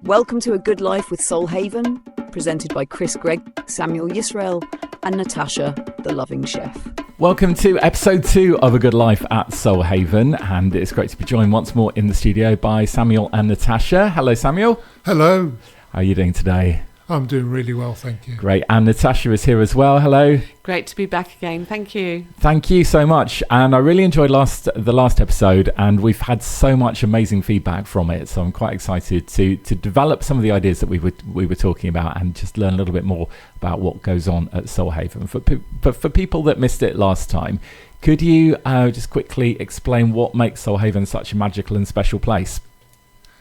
Welcome to A Good Life with Soul Haven, presented by Chris Gregg, Samuel Yisrael, and Natasha, the loving chef. Welcome to episode 2 of A Good Life at Soul Haven, and it's great to be joined once more in the studio by Samuel and Natasha. Hello, Samuel. Hello. How are you doing today? I'm doing really well, thank you. Great, and Natasha is here as well. Hello. Great to be back again. Thank you. Thank you so much, and I really enjoyed the last episode, and we've had so much amazing feedback from it. So I'm quite excited to develop some of the ideas that we were talking about, and just learn a little bit more about what goes on at Soul Haven. But for people that missed it last time, could you just quickly explain what makes Soul Haven such a magical and special place?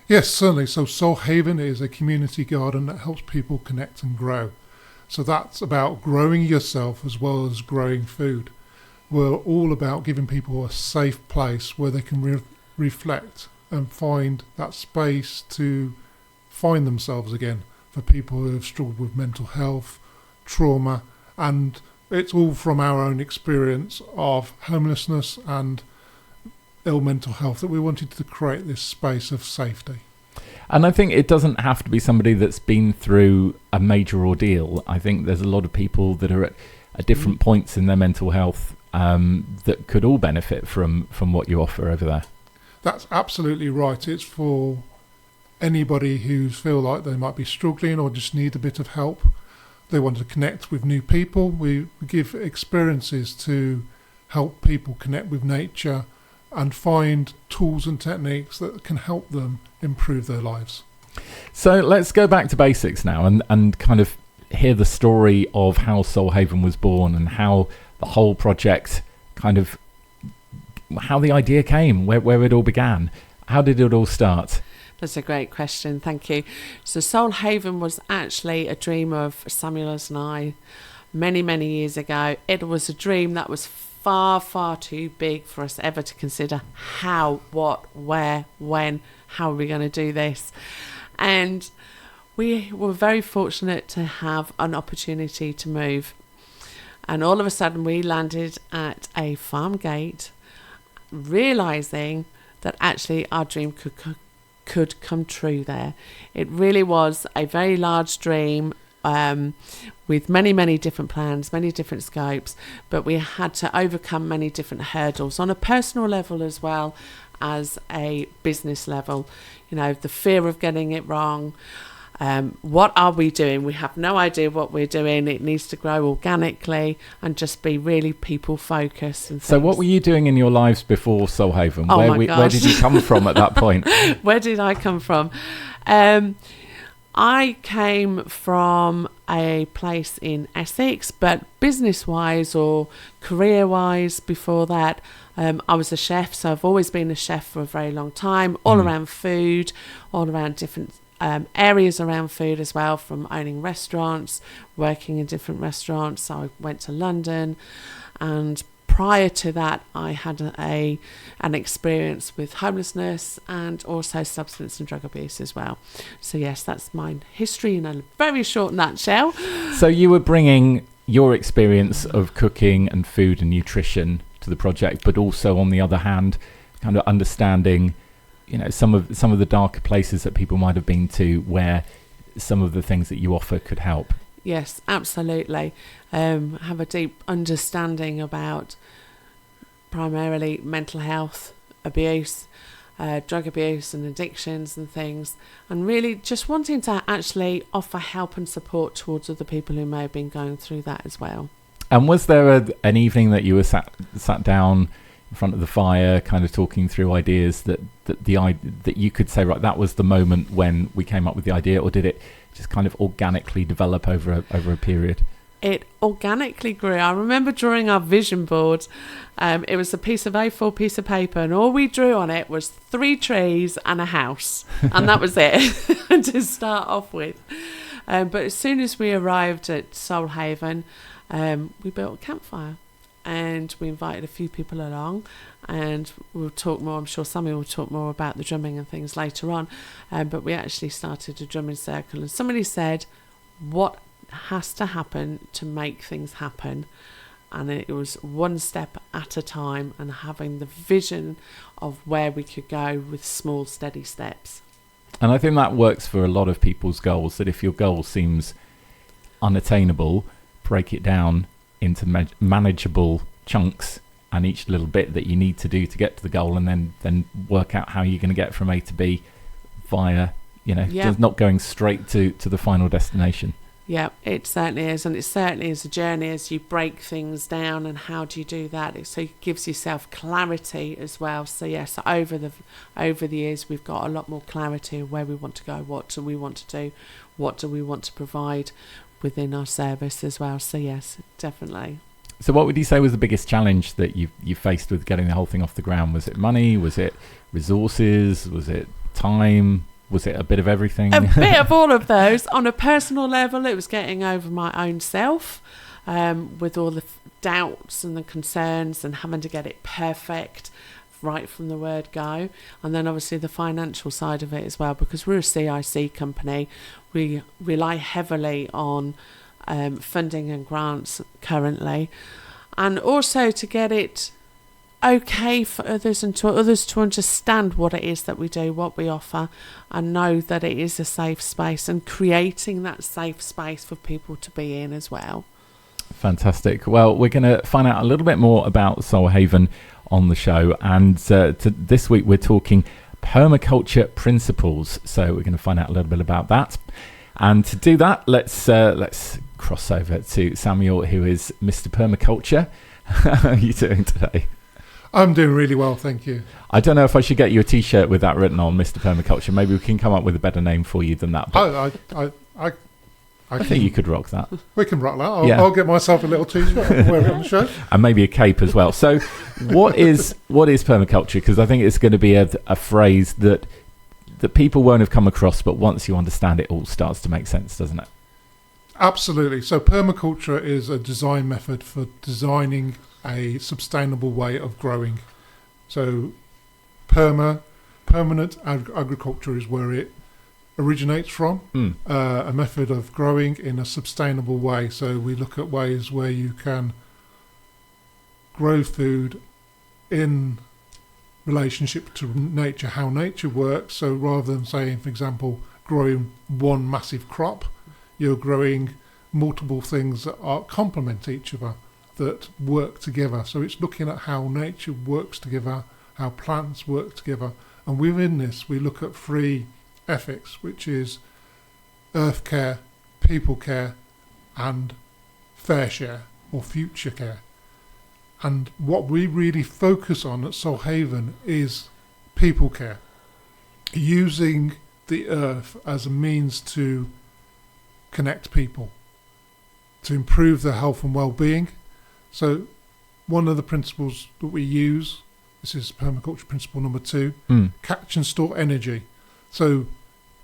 Yes, certainly. So Soul Haven is a community garden that helps people connect and grow. So that's about growing yourself as well as growing food. We're all about giving people a safe place where they can reflect and find that space to find themselves again, for people who have struggled with mental health, trauma, and it's all from our own experience of homelessness and ill mental health that we wanted to create this space of safety. And I think it doesn't have to be somebody that's been through a major ordeal. I think there's a lot of people that are at different points in their mental health that could all benefit from what you offer over there. That's absolutely right. It's for anybody who feel like they might be struggling or just need a bit of help. They want to connect with new people. We give experiences to help people connect with nature and find tools and techniques that can help them improve their lives. So let's go back to basics now and kind of hear the story of how Soul Haven was born and how the whole project how the idea came, where it all began. How did it all start? That's a great question, thank you. So Soul Haven was actually a dream of Samuel's and I many years ago. It was a dream that was far too big for us ever to consider how, what, where, when, how are we going to do this. And we were very fortunate to have an opportunity to move. And all of a sudden we landed at a farm gate, realising that actually our dream could come true there. It really was a very large dream, with many different plans, many different scopes, but we had to overcome many different hurdles on a personal level as well as a business level. You know, the fear of getting it wrong. What are we doing? We have no idea what we're doing. It needs to grow organically and just be really people focused. And so what were you doing in your lives before Soul Haven? Where did you come from at that point? Where did I come from? I came from a place in Essex, but business-wise or career-wise before that, I was a chef, so I've always been a chef for a very long time, all around food, all around different areas around food as well, from owning restaurants, working in different restaurants. So I went to London, and prior to that, I had an experience with homelessness and also substance and drug abuse as well. So yes, that's my history in a very short nutshell. So you were bringing your experience of cooking and food and nutrition to the project, but also on the other hand, kind of understanding, you know, some of the darker places that people might have been to, where some of the things that you offer could help. Yes, absolutely. Have a deep understanding about primarily mental health, abuse, drug abuse and addictions and things, and really just wanting to actually offer help and support towards other people who may have been going through that as well. And was there an evening that you were sat down in front of the fire, kind of talking through ideas that you could say, right, that was the moment when we came up with the idea, or did it just kind of organically develop over a period? It organically grew. I remember drawing our vision board. It was a piece of A4 piece of paper, and all we drew on it was 3 trees and a house, and that was it to start off with. But as soon as we arrived at Soul Haven, we built a campfire, and we invited a few people along, and we'll talk more. I'm sure Samuel will talk more about the drumming and things later on. But we actually started a drumming circle, and somebody said, "What has to happen to make things happen?" And it was one step at a time, and having the vision of where we could go with small steady steps. And I think that works for a lot of people's goals, that if your goal seems unattainable, break it down into manageable chunks, and each little bit that you need to do to get to the goal, and then work out how you're going to get from A to B via, just not going straight to the final destination. Yeah, it certainly is. And it certainly is a journey as you break things down. And how do you do that? So it gives yourself clarity as well. So yes, over the years, we've got a lot more clarity of where we want to go, what do we want to do, what do we want to provide within our service as well. So yes, definitely. So what would you say was the biggest challenge that you faced with getting the whole thing off the ground? Was it money? Was it resources? Was it time? Was it a bit of everything? A bit of all of those. On a personal level, it was getting over my own self, with all the doubts and the concerns and having to get it perfect right from the word go. And then obviously the financial side of it as well, because we're a CIC company. We rely heavily on funding and grants currently, and also to get it okay for others and to others to understand what it is that we do, what we offer, and know that it is a safe space, and creating that safe space for people to be in as well. Fantastic. Well, we're going to find out a little bit more about Soul Haven on the show, and this week we're talking permaculture principles, so we're going to find out a little bit about that. And to do that, let's cross over to Samuel, who is Mr. Permaculture. How are you doing today? I'm doing really well, thank you. I don't know if I should get you a T-shirt with that written on, Mr. Permaculture. Maybe we can come up with a better name for you than that. But I think you could rock that. We can rock that. I'll get myself a little T-shirt and wear it on the show. And maybe a cape as well. So what is permaculture? Because I think it's going to be a phrase that people won't have come across, but once you understand it, all starts to make sense, doesn't it? Absolutely. So permaculture is a design method for designing a sustainable way of growing. So permanent agriculture is where it originates from, a method of growing in a sustainable way. So we look at ways where you can grow food in relationship to nature, how nature works. So rather than saying, for example, growing one massive crop, you're growing multiple things that complement each other, that work together. So it's looking at how nature works together, how plants work together. And within this, we look at 3 ethics, which is earth care, people care, and fair share or future care. And what we really focus on at Soul Haven is people care, using the earth as a means to connect people, to improve their health and well-being. So one of the principles that we use, this is permaculture principle number 2, catch and store energy. So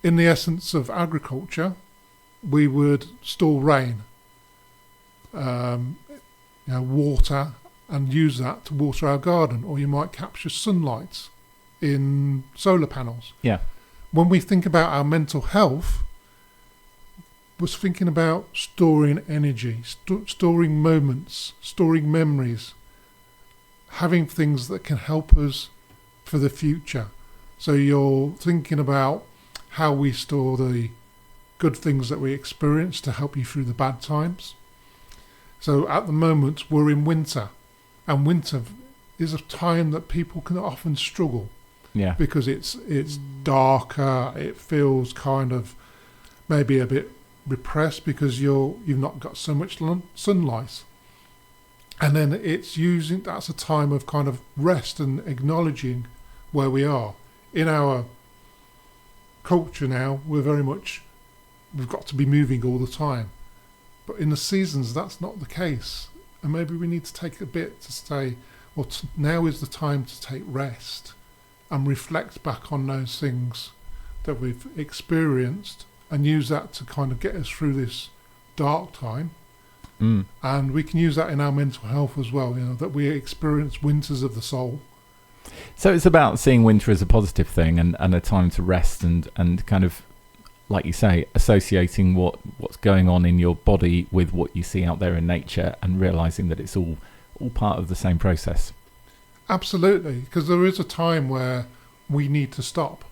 in the essence of agriculture, we would store rain, water, and use that to water our garden, or you might capture sunlight in solar panels. Yeah. When we think about our mental health, we're thinking about storing energy, storing moments, storing memories, having things that can help us for the future. So you're thinking about how we store the good things that we experience to help you through the bad times. So at the moment we're in winter, and winter is a time that people can often struggle. Yeah. Because it's darker, it feels kind of maybe a bit repressed because you've not got so much sunlight. And then that's a time of kind of rest and acknowledging where we are. In our culture now, we've got to be moving all the time. But in the seasons, that's not the case. And maybe we need to take a bit to say, well, now is the time to take rest and reflect back on those things that we've experienced and use that to kind of get us through this dark time. And we can use that in our mental health as well, that we experience winters of the soul. So it's about seeing winter as a positive thing and a time to rest and kind of, like you say, associating what's going on in your body with what you see out there in nature and realising that it's all part of the same process. Absolutely, because there is a time where we need to stop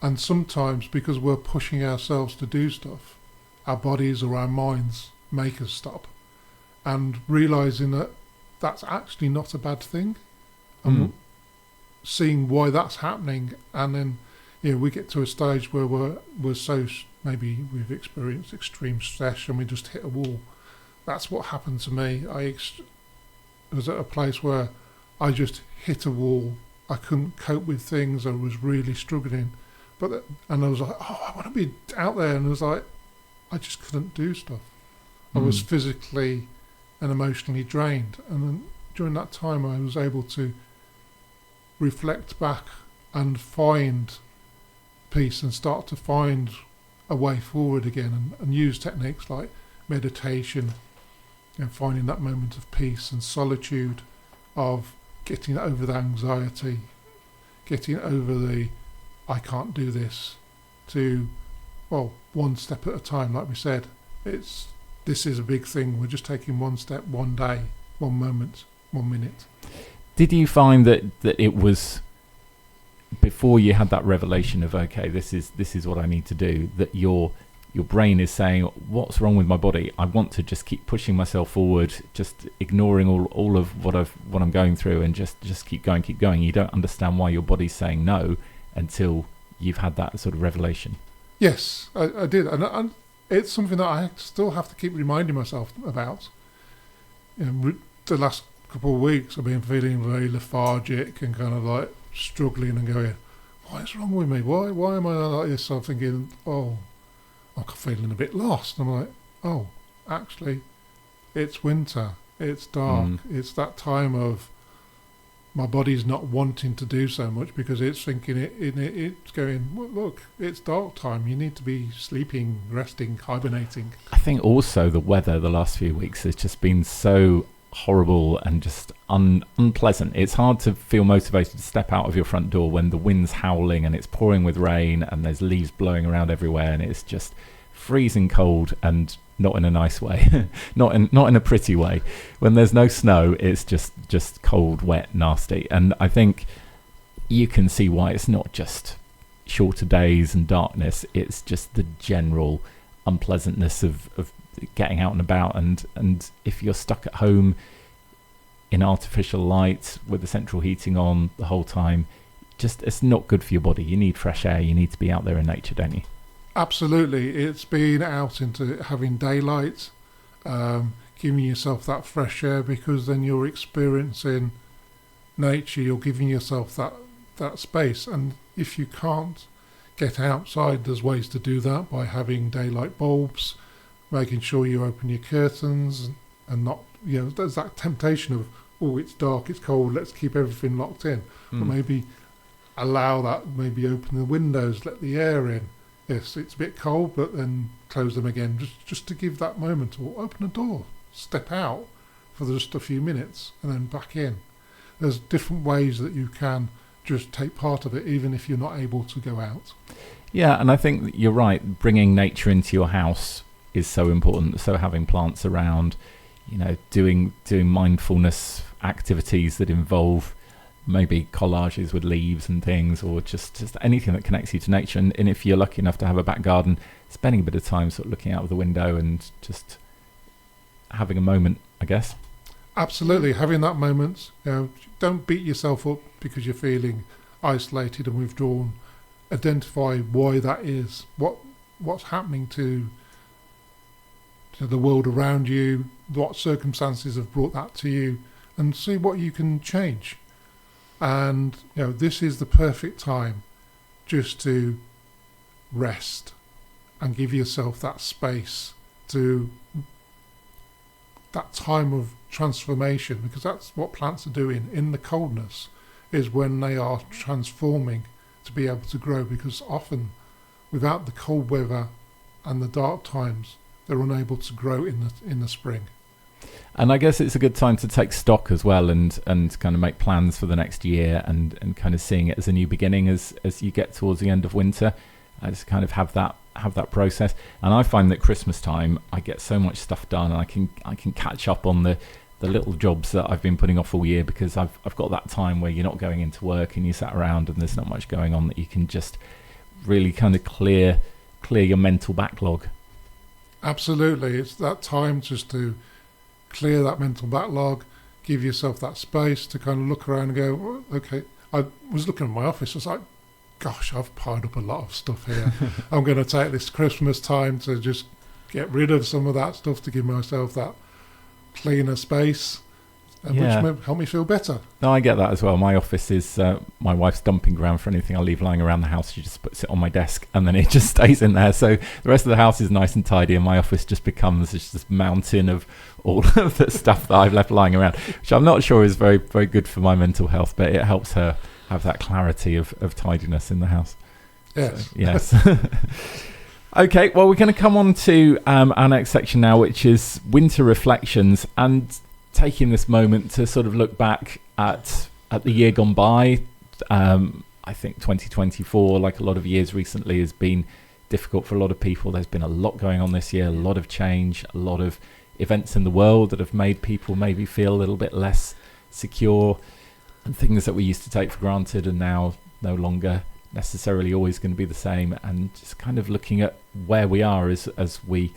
And sometimes, because we're pushing ourselves to do stuff, our bodies or our minds make us stop. And realising that that's actually not a bad thing. And seeing why that's happening. And then, we get to a stage where we're so, maybe we've experienced extreme stress and we just hit a wall. That's what happened to me. I was at a place where I just hit a wall. I couldn't cope with things. I was really struggling. And I was like, I want to be out there. And I was like, I just couldn't do stuff. I was physically and emotionally drained. And then during that time, I was able to reflect back and find peace and start to find a way forward again, and use techniques like meditation and finding that moment of peace and solitude, of getting over the anxiety, getting over the I can't do this, to one step at a time. Like we said, this is a big thing. We're just taking one step, one day, one moment, 1 minute. Did you find that it was before you had that revelation of, okay, this is what I need to do, that your brain is saying, what's wrong with my body? I want to just keep pushing myself forward, just ignoring all of what I'm going through, and just keep going. You don't understand why your body's saying no until you've had that sort of revelation. Yes, I did, and it's something that I still have to keep reminding myself about. The last couple of weeks I've been feeling very lethargic and kind of like struggling and going, what's wrong with me? Why am I like this? So I'm thinking, I'm feeling a bit lost. I'm like, actually, it's winter. It's dark. It's that time of my body's not wanting to do so much because it's thinking it's going, look, it's dark time. You need to be sleeping, resting, hibernating. I think also the weather the last few weeks has just been so horrible and just unpleasant. It's hard to feel motivated to step out of your front door when the wind's howling and it's pouring with rain and there's leaves blowing around everywhere and it's just freezing cold, and not in a nice way, not in a pretty way. When there's no snow, it's just cold, wet, nasty. And I think you can see why it's not just shorter days and darkness, it's just the general unpleasantness of getting out and about, and if you're stuck at home in artificial light with the central heating on the whole time, just it's not good for your body. You need fresh air. You need to be out there in nature, don't you? Absolutely. It's being out into having daylight, giving yourself that fresh air, because then you're experiencing nature. You're giving yourself that space. And if you can't get outside, there's ways to do that by having daylight bulbs, making sure you open your curtains, and not, there's that temptation of, it's dark, it's cold, let's keep everything locked in. But maybe allow that, maybe open the windows, let the air in. Yes, it's a bit cold, but then close them again, just to give that moment, or open a door, step out for just a few minutes and then back in. There's different ways that you can just take part of it, even if you're not able to go out. Yeah, and I think that you're right, bringing nature into your house is so important. So having plants around, doing mindfulness activities that involve maybe collages with leaves and things, or just anything that connects you to nature. And if you're lucky enough to have a back garden, spending a bit of time sort of looking out of the window and just having a moment, I guess. Absolutely, having that moment. Don't beat yourself up because you're feeling isolated and withdrawn. Identify why that is. What's happening to the world around you, what circumstances have brought that to you, and see what you can change. And this is the perfect time just to rest and give yourself that space, to that time of transformation, because that's what plants are doing in the coldness, is when they are transforming to be able to grow, because often without the cold weather and the dark times, they're unable to grow in the spring. And I guess it's a good time to take stock as well, and kind of make plans for the next year, and kind of seeing it as a new beginning as you get towards the end of winter. I just kind of have that process. And I find that Christmas time I get so much stuff done, and I can catch up on the little jobs that I've been putting off all year, because I've got that time where you're not going into work and you sat around and there's not much going on, that you can just really kind of clear your mental backlog. Absolutely. It's that time just to clear that mental backlog, give yourself that space to kind of look around and go, "Oh, okay." I was looking at my office, I was like, gosh, I've piled up a lot of stuff here. I'm going to take this Christmas time to just get rid of some of that stuff to give myself that cleaner space, which may help me feel better. No, I get that as well. My office is my wife's dumping ground for anything I leave lying around the house. She just puts it on my desk and then it just stays in there. So the rest of the house is nice and tidy, and my office just becomes this mountain of all of the stuff that I've left lying around, which I'm not sure is very, very good for my mental health, but it helps her have that clarity of tidiness in the house. Yes. So, yes. Okay, well, we're going to come on to our next section now, which is winter reflections, and taking this moment to sort of look back at the year gone by. I think 2024, like a lot of years recently, has been difficult for a lot of people. There's been a lot going on this year, a lot of change, a lot of events in the world that have made people maybe feel a little bit less secure, and things that we used to take for granted are now no longer necessarily always going to be the same, and just kind of looking at where we are as we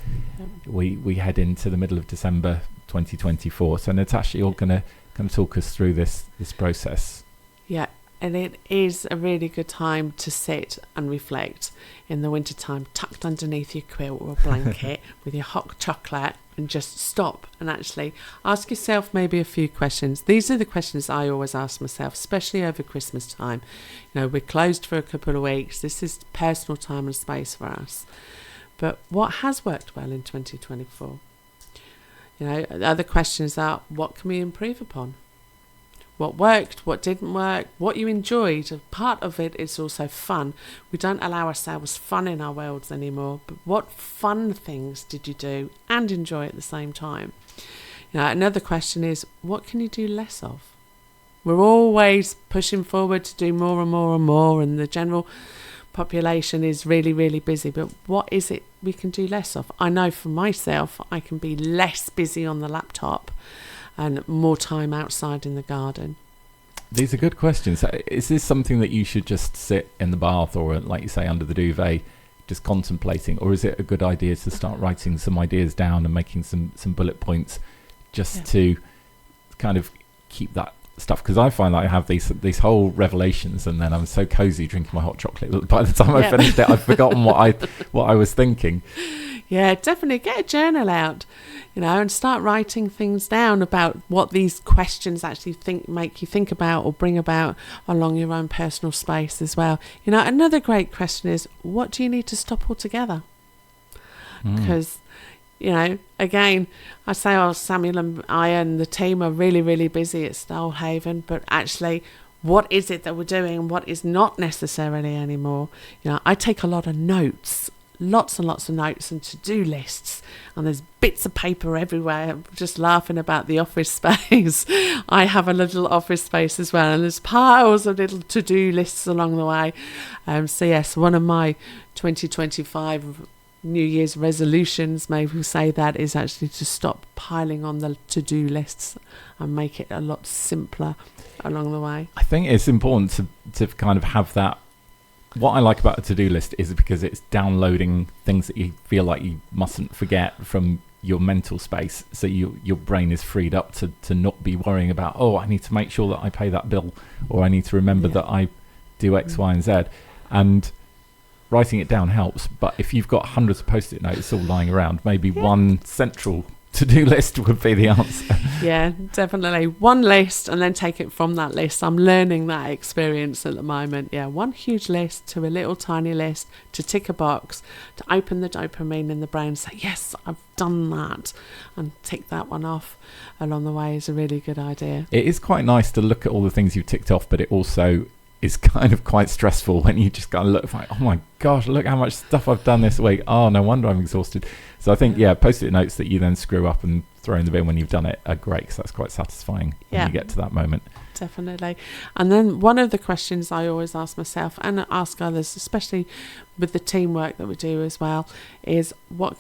head into the middle of December 2024. So Natasha, you're going to kind of talk us through this process. Yeah, and it is a really good time to sit and reflect in the winter time, tucked underneath your quilt or blanket with your hot chocolate, and just stop and actually ask yourself maybe a few questions. These are the questions I always ask myself, especially over Christmas time. You know, we're closed for a couple of weeks. This is personal time and space for us. But what has worked well in 2024? You know, the other questions are, what can we improve upon? What worked, what didn't work, what you enjoyed. Part of it is also fun. We don't allow ourselves fun in our worlds anymore, but what fun things did you do and enjoy at the same time? You know, another question is, what can you do less of? We're always pushing forward to do more and more and more, and the general population is really, really busy, but what is it we can do less of? I know for myself, I can be less busy on the laptop and more time outside in the garden. These are good questions. Is this something that you should just sit in the bath or, like you say, under the duvet, just contemplating, or is it a good idea to start writing some ideas down and making some bullet points just to kind of keep that stuff? Because I find that I have these whole revelations, and then I'm so cozy drinking my hot chocolate. By the time I finished it, I've forgotten what I was thinking. Yeah, definitely get a journal out, you know, and start writing things down about what these questions actually make you think about or bring about along your own personal space as well. You know, another great question is, what do you need to stop altogether? Because, you know, again, I say, Samuel and I and the team are really, really busy at Stonehaven, but actually, what is it that we're doing and what is not necessarily anymore? You know, I take a lot of notes. Lots and lots of notes and to-do lists, and there's bits of paper everywhere. I'm just laughing about the office space. I have a little office space as well, and there's piles of little to-do lists along the way. So yes, one of my 2025 New Year's resolutions, maybe we'll say that, is actually to stop piling on the to-do lists and make it a lot simpler along the way. I think it's important to kind of have that. What I like about a to-do list is because it's downloading things that you feel like you mustn't forget from your mental space, so your brain is freed up to not be worrying about, I need to make sure that I pay that bill, or I need to remember that I do X, Y, and Z. And writing it down helps, but if you've got hundreds of post-it notes all lying around, maybe one central to-do list would be the answer. Yeah, definitely. One list and then take it from that list. I'm learning that experience at the moment. Yeah, one huge list to a little tiny list, to tick a box, to open the dopamine in the brain, say, yes, I've done that, and tick that one off along the way is a really good idea. It is quite nice to look at all the things you've ticked off, but it also is kind of quite stressful when you just kind of look like, oh my gosh, look how much stuff I've done this week. Oh, no wonder I'm exhausted. So I think, post-it notes that you then screw up and throw in the bin when you've done it are great, because that's quite satisfying when you get to that moment. Definitely. And then one of the questions I always ask myself and ask others, especially with the teamwork that we do as well, is what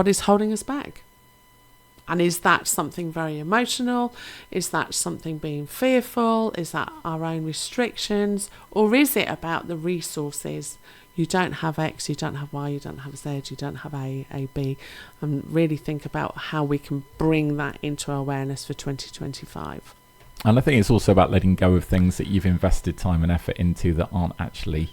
is holding us back? And is that something very emotional? Is that something being fearful? Is that our own restrictions? Or is it about the resources? You don't have X, you don't have Y, you don't have Z, you don't have A, B. And really think about how we can bring that into our awareness for 2025. And I think it's also about letting go of things that you've invested time and effort into that aren't actually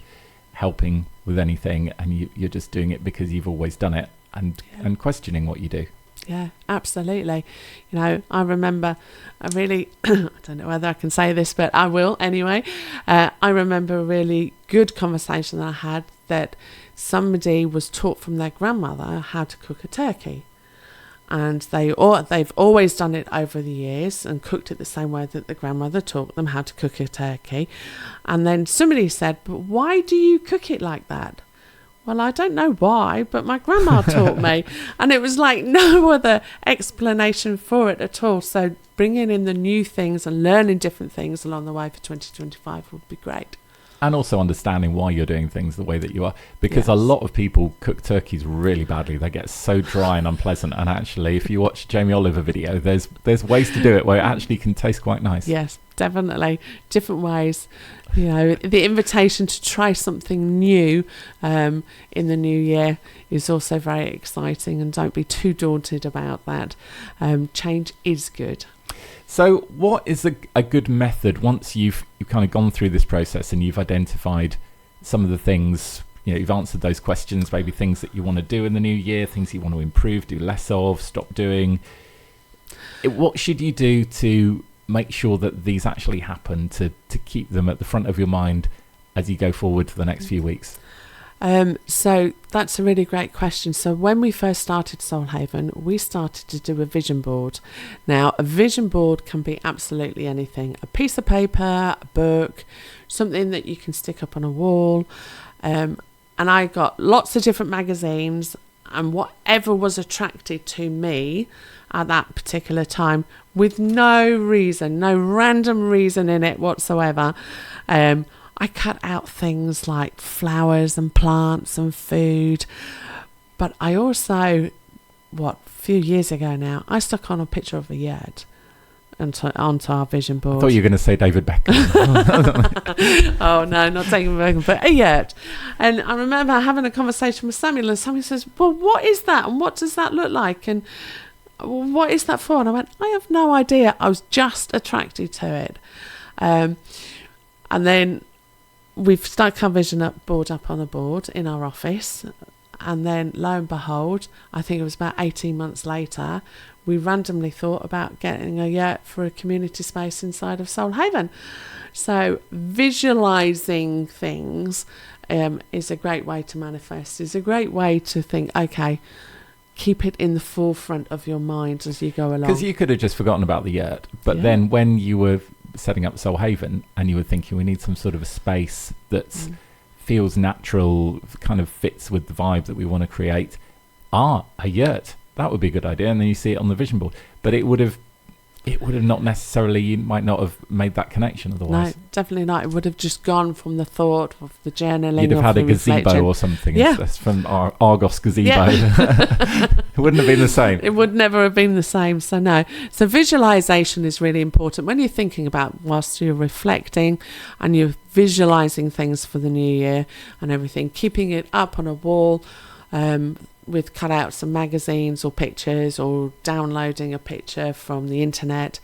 helping with anything, and you're just doing it because you've always done it, and questioning what you do. Yeah, absolutely. You know, I remember a really, I don't know whether I can say this, but I will anyway. I remember a really good conversation that I had, that somebody was taught from their grandmother how to cook a turkey. And they've always done it over the years and cooked it the same way that the grandmother taught them how to cook a turkey. And then somebody said, but why do you cook it like that? Well, I don't know why, but my grandma taught me. And it was like no other explanation for it at all. So bringing in the new things and learning different things along the way for 2025 would be great. And also understanding why you're doing things the way that you are. Because a lot of people cook turkeys really badly. They get so dry and unpleasant. And actually, if you watch a Jamie Oliver video, there's ways to do it where it actually can taste quite nice. Yes, definitely. Different ways. You know, the invitation to try something new in the new year is also very exciting, and don't be too daunted about that. Change is good. So what is a good method once you've kind of gone through this process and you've identified some of the things, you know, you've answered those questions, maybe things that you want to do in the new year, things you want to improve, do less of, stop doing. What should you do to make sure that these actually happen, to keep them at the front of your mind as you go forward for the next few weeks? So that's a really great question. So when we first started Soul Haven, we started to do a vision board. Now, a vision board can be absolutely anything. A piece of paper, a book, something that you can stick up on a wall. And I got lots of different magazines, and whatever was attracted to me at that particular time, with no reason, no random reason in it whatsoever, I cut out things like flowers and plants and food. But I also, a few years ago now, I stuck on a picture of a yurt onto our vision board. I thought you were going to say David Beckham. Oh no, not David Beckham, but a yurt. And I remember having a conversation with Samuel, and Samuel says, well, what is that? And what does that look like? And what is that for? And I went, I have no idea. I was just attracted to it. And then we've stuck our vision board up on a board in our office, and then lo and behold, I think it was about 18 months later, we randomly thought about getting a yurt for a community space inside of Soul Haven. So visualizing things is a great way to manifest, is a great way to think, okay, keep it in the forefront of your mind as you go along. Because you could have just forgotten about the yurt, but then when you were setting up Soul Haven and you were thinking we need some sort of a space that feels natural, kind of fits with the vibe that we want to create, a yurt, that would be a good idea. And then you see it on the vision board, but it would have not necessarily, you might not have made that connection otherwise. No, definitely not. It would have just gone from the thought of the journaling. You'd have had a gazebo reflection or something. Yeah. That's from our Argos gazebo. It wouldn't have been the same. It would never have been the same. So no. So visualization is really important when you're thinking about, whilst you're reflecting and you're visualizing things for the new year and everything, keeping it up on a wall, with cutouts of magazines or pictures, or downloading a picture from the internet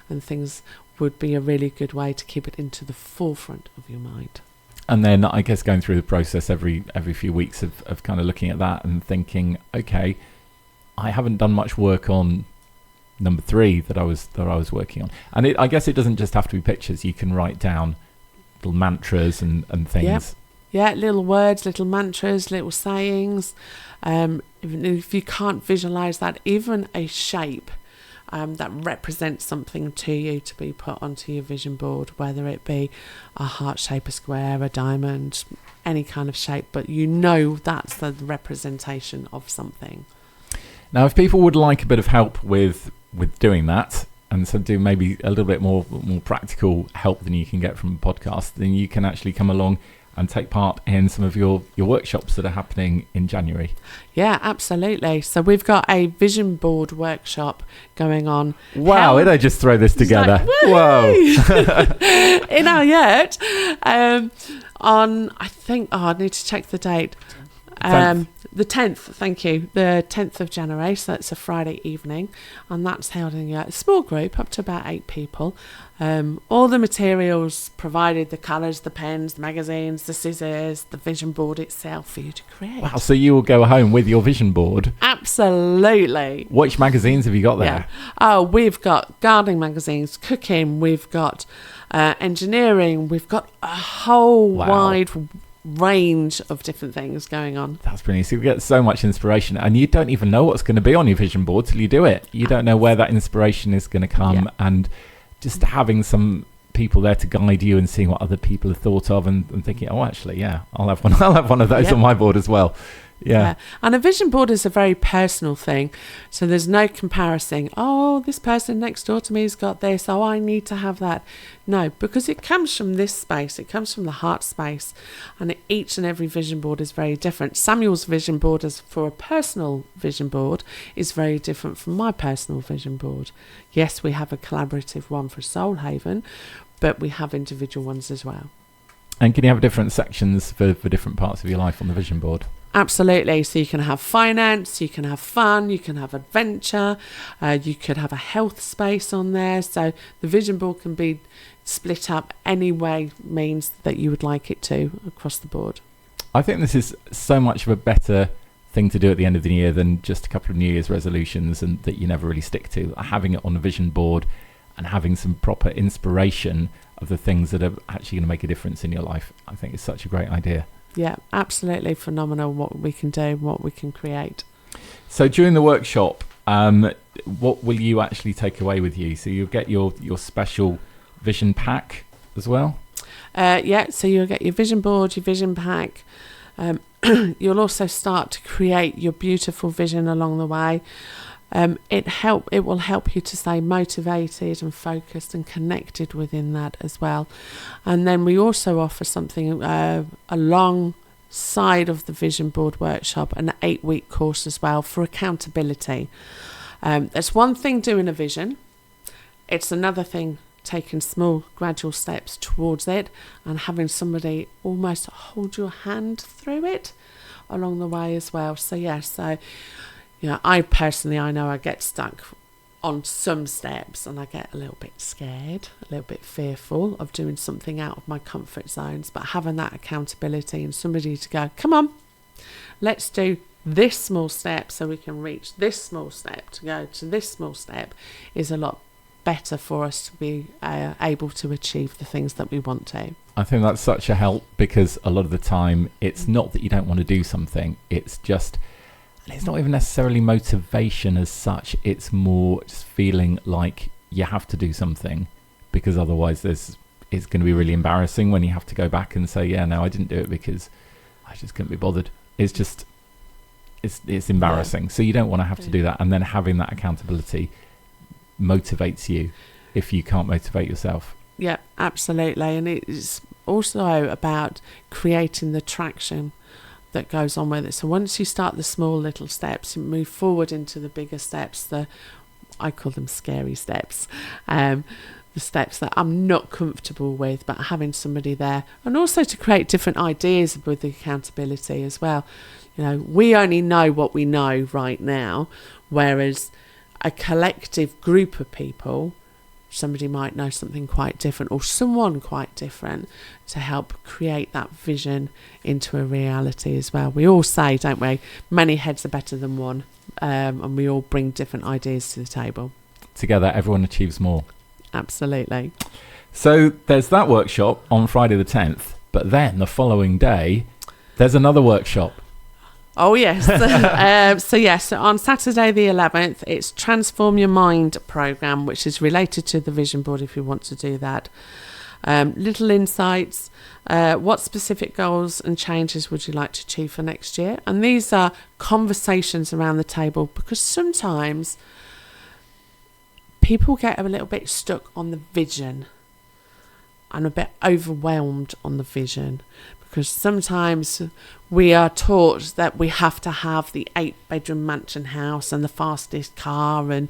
and things, would be a really good way to keep it into the forefront of your mind. And then I guess going through the process every few weeks of kind of looking at that and thinking, okay, I haven't done much work on number 3 that I was working on. And I guess it doesn't just have to be pictures. You can write down little mantras and things. Yep. Yeah, little words, little mantras, little sayings. Even if you can't visualize that, even a shape that represents something to you to be put onto your vision board, whether it be a heart shape, a square, a diamond, any kind of shape, but you know that's the representation of something. Now, if people would like a bit of help with doing that, and so do maybe a little bit more practical help than you can get from a podcast, then you can actually come along and take part in some of your workshops that are happening in January. Yeah, absolutely. So we've got a vision board workshop going on. Wow, did I just throw this together? Like, whoa. In our yurt. On, I think, I need to check the date. The 10th, thank you. The 10th of January, so that's a Friday evening. And that's held in a small group, up to about 8 people. All the materials provided, the colours, the pens, the magazines, the scissors, the vision board itself for you to create. Wow, so you will go home with your vision board? Absolutely. Which magazines have you got there? Yeah. Oh, we've got gardening magazines, cooking, we've got engineering, we've got a whole wide range of different things going on. That's brilliant. So you get so much inspiration, and you don't even know what's going to be on your vision board till you do it. You don't know where that inspiration is going to come, and just having some people there to guide you and seeing what other people have thought of and thinking, oh, actually, yeah, I'll have one of those on my board as well. Yeah. And a vision board is a very personal thing. So there's no comparison. Oh, this person next door to me has got this. Oh, I need to have that. No, because it comes from this space. It comes from the heart space. And each and every vision board is very different. Samuel's vision board for a personal vision board is very different from my personal vision board. Yes, we have a collaborative one for Soul Haven, but we have individual ones as well. And can you have different sections for different parts of your life on the vision board? Absolutely. So you can have finance, you can have fun, you can have adventure, you could have a health space on there. So the vision board can be split up any way means that you would like it to across the board. I think this is so much of a better thing to do at the end of the year than just a couple of New Year's resolutions and that you never really stick to. Having it on a vision board and having some proper inspiration of the things that are actually going to make a difference in your life, I think is such a great idea. Yeah, absolutely phenomenal what we can do, what we can create. So during the workshop, what will you actually take away with you? So you'll get your special vision pack as well? So you'll get your vision board, your vision pack. You'll also start to create your beautiful vision along the way. It will help you to stay motivated and focused and connected within that as well. And then we also offer something alongside of the vision board workshop, an 8-week course as well for accountability. It's one thing doing a vision, it's another thing taking small gradual steps towards it and having somebody almost hold your hand through it along the way as well. So I know I get stuck on some steps and I get a little bit scared, a little bit fearful of doing something out of my comfort zones, but having that accountability and somebody to go, come on, let's do this small step so we can reach this small step to go to this small step is a lot better for us to be able to achieve the things that we want to. I think that's such a help because a lot of the time it's not that you don't want to do something, it's not even necessarily motivation as such. It's more just feeling like you have to do something because otherwise it's going to be really embarrassing when you have to go back and say, yeah, no, I didn't do it because I just couldn't be bothered. It's embarrassing. Yeah. So you don't want to have to do that. And then having that accountability motivates you if you can't motivate yourself. Yeah, absolutely. And it's also about creating the traction that goes on with it. So once you start the small little steps, you move forward into the bigger steps, I call them scary steps, the steps that I'm not comfortable with, but having somebody there, and also to create different ideas with the accountability as well. We only know what we know right now, whereas a collective group of people, somebody might know something quite different or someone quite different to help create that vision into a reality as well. We all say, don't we, many heads are better than one, and we all bring different ideas to the table. Together, everyone achieves more. Absolutely. So there's that workshop on Friday the 10th, but then the following day, there's another workshop. Oh, yes. So on Saturday the 11th, it's Transform Your Mind programme, which is related to the vision board if you want to do that. Little insights. What specific goals and changes would you like to achieve for next year? And these are conversations around the table because sometimes people get a little bit stuck on the vision and a bit overwhelmed on the vision. because sometimes we are taught that we have to have the 8-bedroom mansion house and the fastest car, and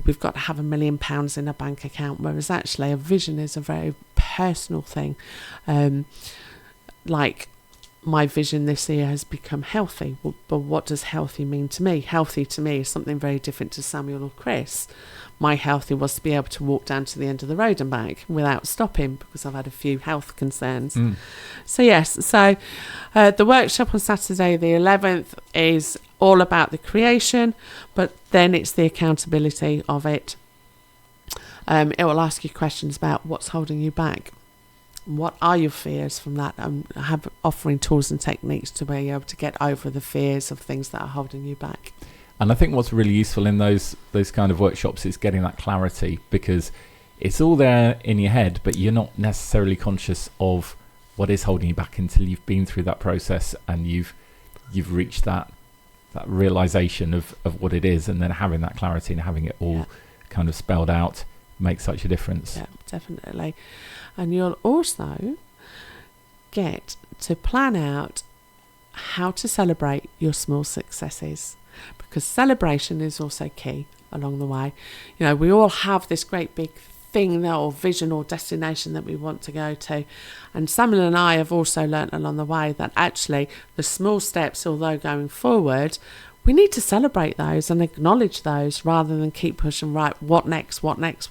we've got to have £1 million in a bank account, whereas actually a vision is a very personal thing. Like my vision this year has become healthy. Well, but what does healthy mean to me? Healthy to me is something very different to Samuel or Chris. My healthy was to be able to walk down to the end of the road and back without stopping, because I've had a few health concerns. So yes, so the workshop on Saturday the 11th is all about the creation, but then it's the accountability of it. It will ask you questions about what's holding you back. What are your fears from that? Have offering tools and techniques to be able to get over the fears of things that are holding you back. And I think what's really useful in those kind of workshops is getting that clarity, because it's all there in your head, but you're not necessarily conscious of what is holding you back until you've been through that process and you've reached that realization of what it is, and then having that clarity and having it all kind of spelled out makes such a difference. Yeah, definitely. And you'll also get to plan out how to celebrate your small successes, because celebration is also key along the way. You know, we all have this great big thing or vision or destination that we want to go to, and Samuel and I have also learnt along the way that actually the small steps, although going forward, we need to celebrate those and acknowledge those rather than keep pushing, right, what next, without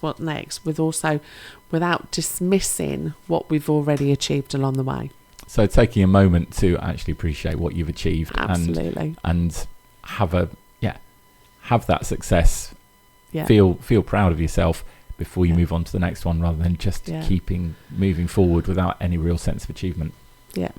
dismissing what we've already achieved along the way. So taking a moment to actually appreciate what you've achieved. Absolutely. and have that success. Yeah. Feel proud of yourself before you move on to the next one, rather than just keeping moving forward without any real sense of achievement. Yeah.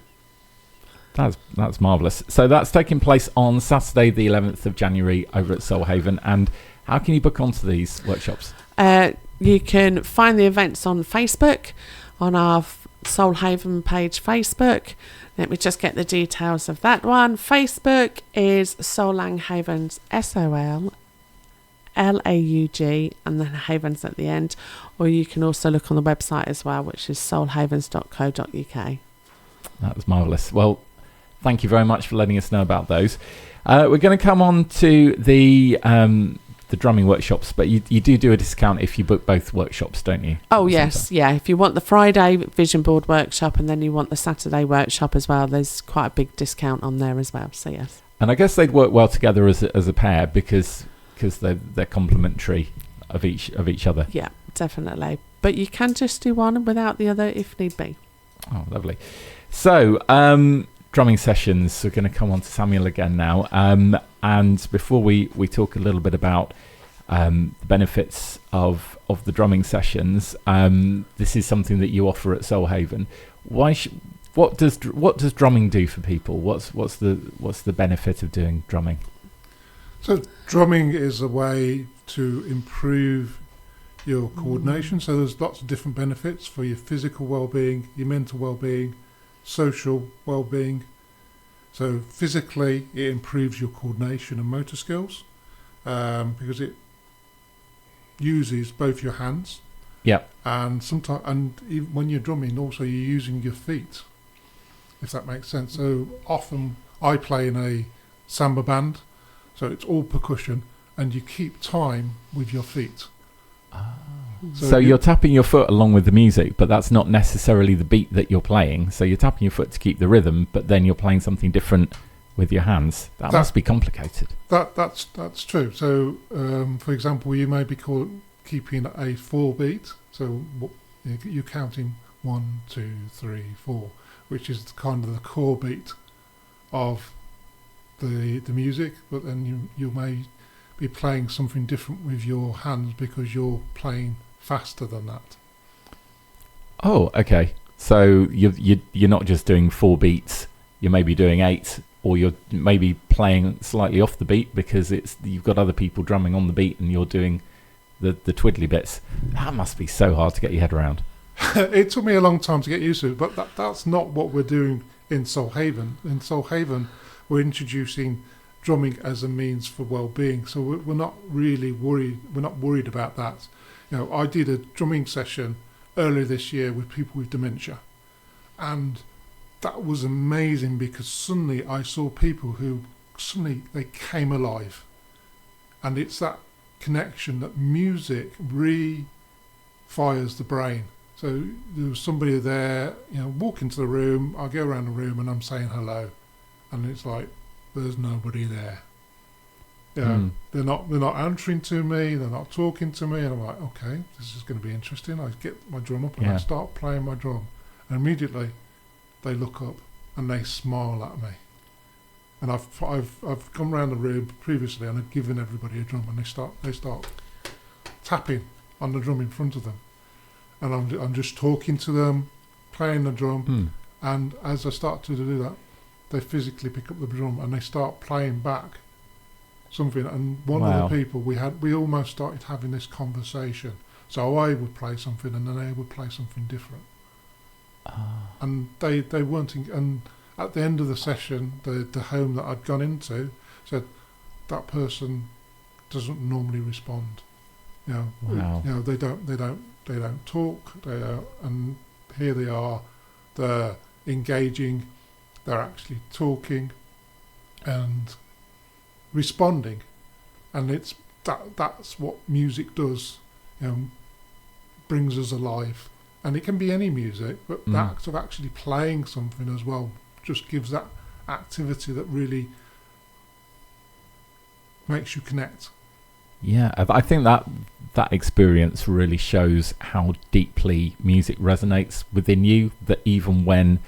That's marvellous. So that's taking place on Saturday the 11th of January over at Soulhaven. And how can you book onto these workshops? You can find the events on Facebook, on our Soulhaven page Facebook. Let me just get the details of that one. Facebook is Soulanghavens, SOLLAUG, and then Havens at the end. Or you can also look on the website as well, which is soulhavens.co.uk. That was marvellous. Well, thank you very much for letting us know about those. We're going to come on to the drumming workshops, but you do a discount if you book both workshops, don't you? Oh, yes. Yeah. If you want the Friday vision board workshop and then you want the Saturday workshop as well, there's quite a big discount on there as well. So, yes. And I guess they'd work well together as a pair because they're complementary of each other. Yeah, definitely. But you can just do one without the other if need be. Oh, lovely. So, drumming sessions. We're going to come on to Samuel again now. And before we talk a little bit about the benefits of the drumming sessions, this is something that you offer at Soulhaven. What does drumming do for people? What's the benefit of doing drumming? So drumming is a way to improve your coordination. So there's lots of different benefits for your physical well-being, your mental well-being, social well-being. So physically, it improves your coordination and motor skills because it uses both your hands. Yeah. And sometimes, even when you're drumming, also you're using your feet, if that makes sense. So often I play in a samba band, so it's all percussion, and you keep time with your feet. So you're tapping your foot along with the music, but that's not necessarily the beat that you're playing. So you're tapping your foot to keep the rhythm, but then you're playing something different with your hands. That must be complicated. That's true. So, for example, you may be keeping a 4 beat. So you're counting 1, 2, 3, 4, which is kind of the core beat of the music. But then you may be playing something different with your hands because you're playing faster than that. Oh, okay. So you're not just doing 4 beats. You're maybe doing 8, or you're maybe playing slightly off the beat because you've got other people drumming on the beat and you're doing the twiddly bits. That must be so hard to get your head around. It took me a long time to get used to it, but that's not what we're doing in Soulhaven. In Soulhaven, we're introducing drumming as a means for well-being, so we're not really worried. We're not worried about that. You know, I did a drumming session earlier this year with people with dementia, and that was amazing, because suddenly I saw people who suddenly they came alive, and it's that connection that music re-fires the brain. So there was somebody there, walk into the room, I go around the room and I'm saying hello, and it's like there's nobody there. They're not answering to me, they're not talking to me, and I'm like, okay, this is going to be interesting. I get my drum up and I start playing my drum, and immediately they look up and they smile at me. And I've come around the room previously and I've given everybody a drum, and they start tapping on the drum in front of them, and I'm just talking to them, playing the drum, and as I start to do that, they physically pick up the drum and they start playing back something. And one of the people we almost started having this conversation. So I would play something and then they would play something different, and they weren't. And at the end of the session, the home that I'd gone into said that person doesn't normally respond. They don't talk. And here they are. They're engaging. They're actually talking and responding, and it's that's what music does. Brings us alive, and it can be any music, but the act of actually playing something as well just gives that activity that really makes you connect. Yeah, I think that experience really shows how deeply music resonates within you, that even when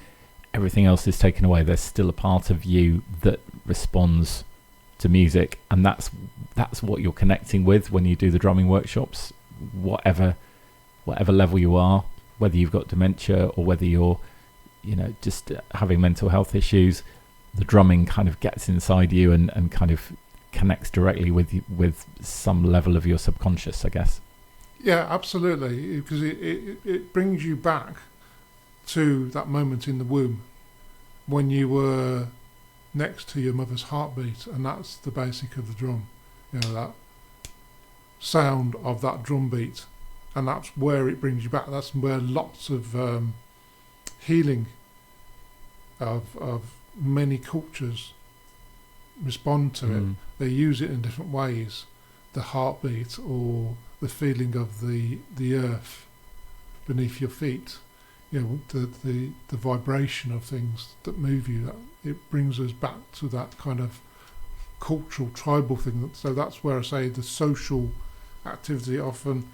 everything else is taken away, there's still a part of you that responds to music, and that's what you're connecting with when you do the drumming workshops, whatever level you are, whether you've got dementia or whether you're just having mental health issues. The drumming kind of gets inside you and kind of connects directly with some level of your subconscious, I guess. Yeah, absolutely, because it brings you back to that moment in the womb when you were next to your mother's heartbeat, and that's the basic of the drum, that sound of that drum beat, and that's where it brings you back. That's where lots of healing of many cultures respond to it. They use it in different ways, the heartbeat or the feeling of the earth beneath your feet, the vibration of things that move you. That it brings us back to that kind of cultural, tribal thing. So that's where I say the social activity. Often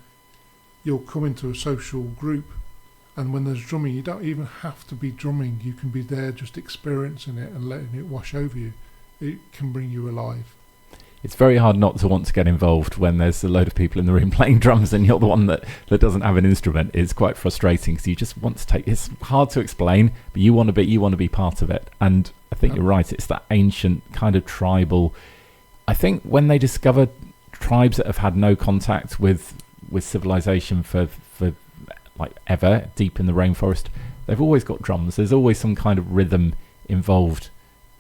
you'll come into a social group, and when there's drumming, you don't even have to be drumming. You can be there just experiencing it and letting it wash over you. It can bring you alive. It's very hard not to want to get involved when there's a load of people in the room playing drums and you're the one that doesn't have an instrument. It's quite frustrating because you just want to take. It's hard to explain, but you want to be part of it. And I think you're right. It's that ancient kind of tribal. I think when they discovered tribes that have had no contact with civilization for like ever, deep in the rainforest, they've always got drums. There's always some kind of rhythm involved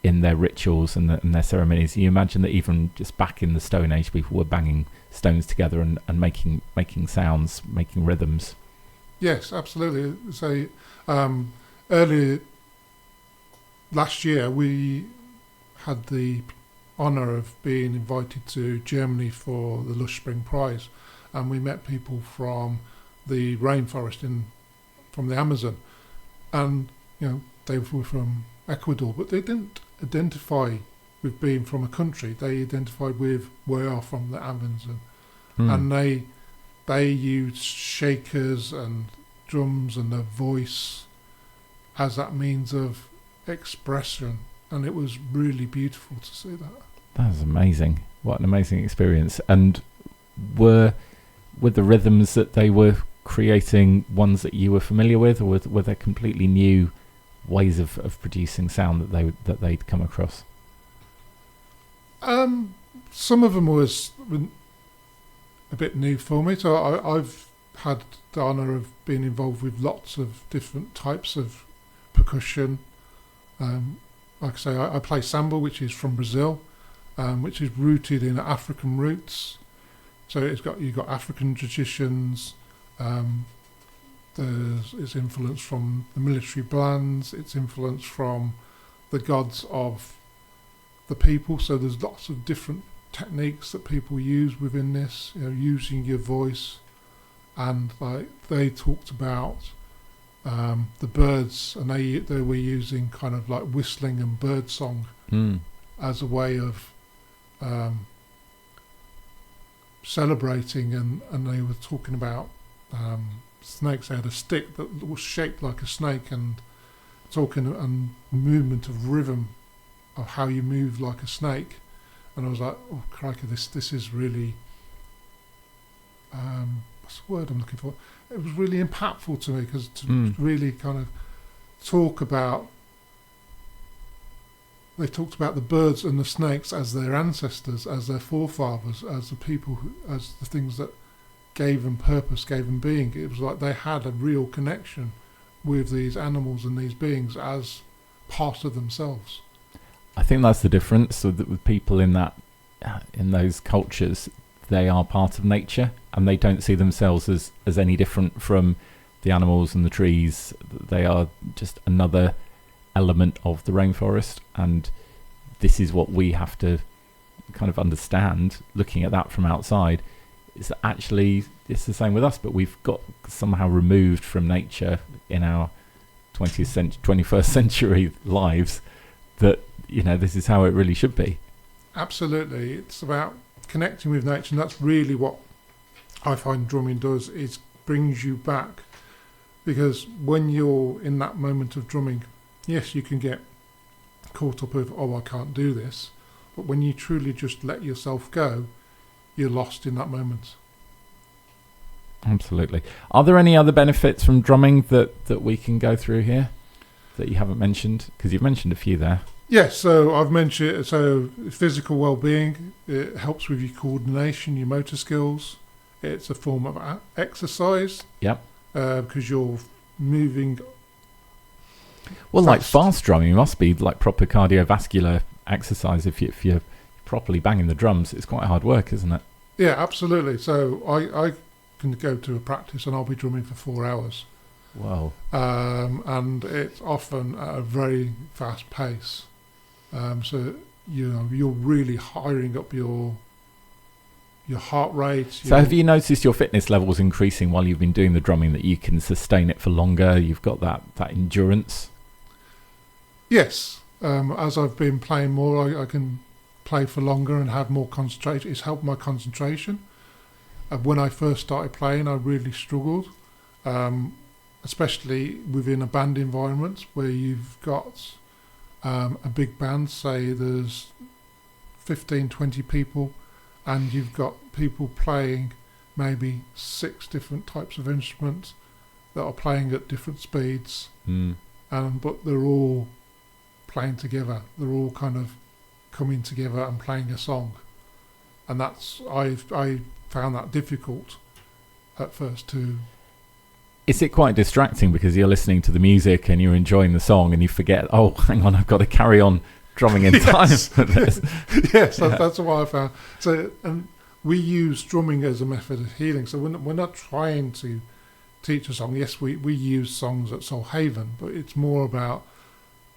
in their rituals and their ceremonies. You imagine that even just back in the Stone Age, people were banging stones together and making sounds, making rhythms. Yes, absolutely. So earlier last year, we had the honour of being invited to Germany for the Lush Spring Prize, and we met people from the rainforest from the Amazon, and they were from Ecuador, but they didn't identify with being from a country. They identified with we are from the Amazon, and they used shakers and drums and their voice as that means of expression, and it was really beautiful to see that. That was amazing. What an amazing experience. And were the rhythms that they were creating ones that you were familiar with, or were they completely new ways of producing sound that they'd come across? Some of them was a bit new for me. So I've had the honour of being involved with lots of different types of percussion. Like I say, I play samba, which is from Brazil, which is rooted in African roots. So you've got African traditions, It's influence from the military bands. It's influence from the gods of the people. So there's lots of different techniques that people use within this. Using your voice, and like they talked about the birds, and they were using kind of like whistling and bird song as a way of celebrating, and they were talking about snakes. They had a stick that was shaped like a snake, and talking and movement of rhythm of how you move like a snake. And I was like, oh crikey, this is really what's the word I'm looking for? It was really impactful to me, because to really kind of talk about, they talked about the birds and the snakes as their ancestors, as their forefathers, as the people, as the things that gave them purpose, gave them being. It was like they had a real connection with these animals and these beings as part of themselves. I think that's the difference. So that with people in those cultures, they are part of nature, and they don't see themselves as any different from the animals and the trees. They are just another element of the rainforest, and this is what we have to kind of understand, looking at that from outside, is that actually it's the same with us, but we've got somehow removed from nature in our 21st century lives, that this is how it really should be. Absolutely. It's about connecting with nature, and that's really what I find drumming does, is brings you back. Because when you're in that moment of drumming, yes, you can get caught up with, oh, I can't do this, but when you truly just let yourself go, you're lost in that moment. Absolutely. Are there any other benefits from drumming that we can go through here that you haven't mentioned? Because you've mentioned a few there. Yes, so I've mentioned, physical well-being, it helps with your coordination, your motor skills. It's a form of exercise. Yep. Because you're moving. Well, fast. like fast drumming must be like proper cardiovascular exercise. If you're properly banging the drums, it's quite hard work, isn't it? Yeah, absolutely. So I can go to a practice and I'll be drumming for 4 hours. Wow. And it's often at a very fast pace. So you're really hiring up your heart rate. So have you noticed your fitness levels increasing while you've been doing the drumming, that you can sustain it for longer? You've got that endurance? Yes. As I've been playing more, I can play for longer and have more concentration. It's helped my concentration. When I first started playing, I really struggled, especially within a band environment where you've got a big band, say there's 15, 20 people, and you've got people playing maybe 6 different types of instruments that are playing at different speeds, but they're all playing together. They're all kind of coming together and playing a song, and I found that difficult at first too. Is it quite distracting because you're listening to the music and you're enjoying the song and you forget, oh, hang on, I've got to carry on drumming in time for this? Yes, that's what I found. So, and we use drumming as a method of healing. So we're not trying to teach a song. Yes, we use songs at Soul Haven, but it's more about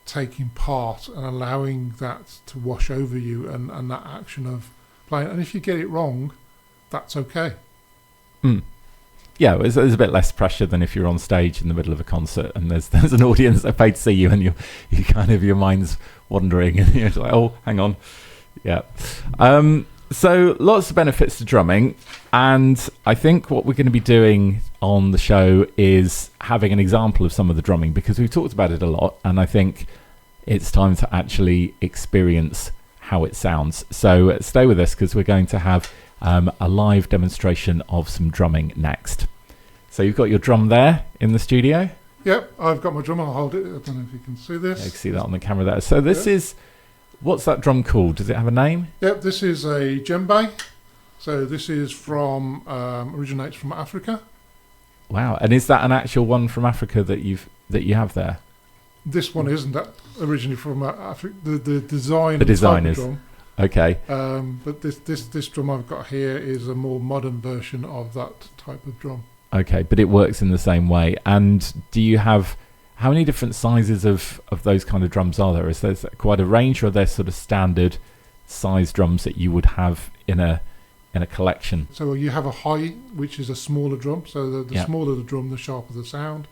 taking part and allowing that to wash over you, and that action of playing. And if you get it wrong, that's okay. Yeah, there's a bit less pressure than if you're on stage in the middle of a concert and there's an audience that paid to see you, and you kind of, your mind's wandering and you're like, oh, hang on. Yeah. So lots of benefits to drumming, and I think what we're going to be doing on the show is having an example of some of the drumming, because we've talked about it a lot, and I think it's time to actually experience how it sounds. So stay with us, because we're going to have a live demonstration of some drumming next. So you've got your drum there in the studio? Yep, I've got my drum. I'll hold it. I don't know if you can see this. Yeah, you can see that on the camera there. So this is, what's that drum called? Does it have a name? Yep, this is a djembe. So this is originates from Africa. Wow, and is that an actual one from Africa that you have there? This one isn't that originally from Africa. The design. The design is. Drum. Okay. But this drum I've got here is a more modern version of that type of drum. Okay, but it works in the same way. And do you have, how many different sizes of those kind of drums are there? Is there quite a range, or are there sort of standard size drums that you would have in a collection? So you have a high, which is a smaller drum. So the smaller the drum, the sharper the sound.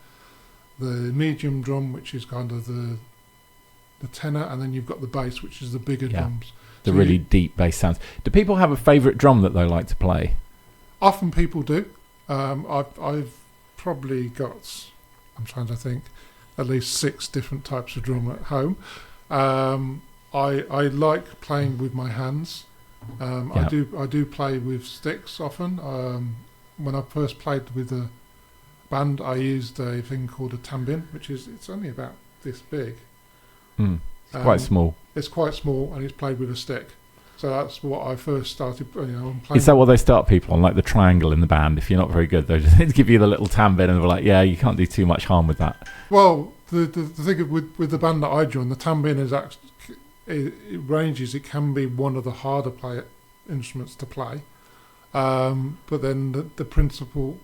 The medium drum, which is kind of the tenor, and then you've got the bass, which is the bigger drums. The So really deep bass sounds. Do people have a favourite drum that they like to play? often people do. I've probably got, I'm trying to think, at least 6 different types of drum at home. I like playing with my hands. I do play with sticks often. When I first played with a band, I used a thing called a tambin, it's only about this big. It's quite small. It's quite small, and it's played with a stick. So that's what I first started. Playing. Is that what they start people on, like the triangle in the band? If you're not very good, they just give you the little tambin, and they're like, "Yeah, you can't do too much harm with that." Well, the thing with the band that I joined, the tambin is actually it ranges. It can be one of the harder instruments to play, but then the principle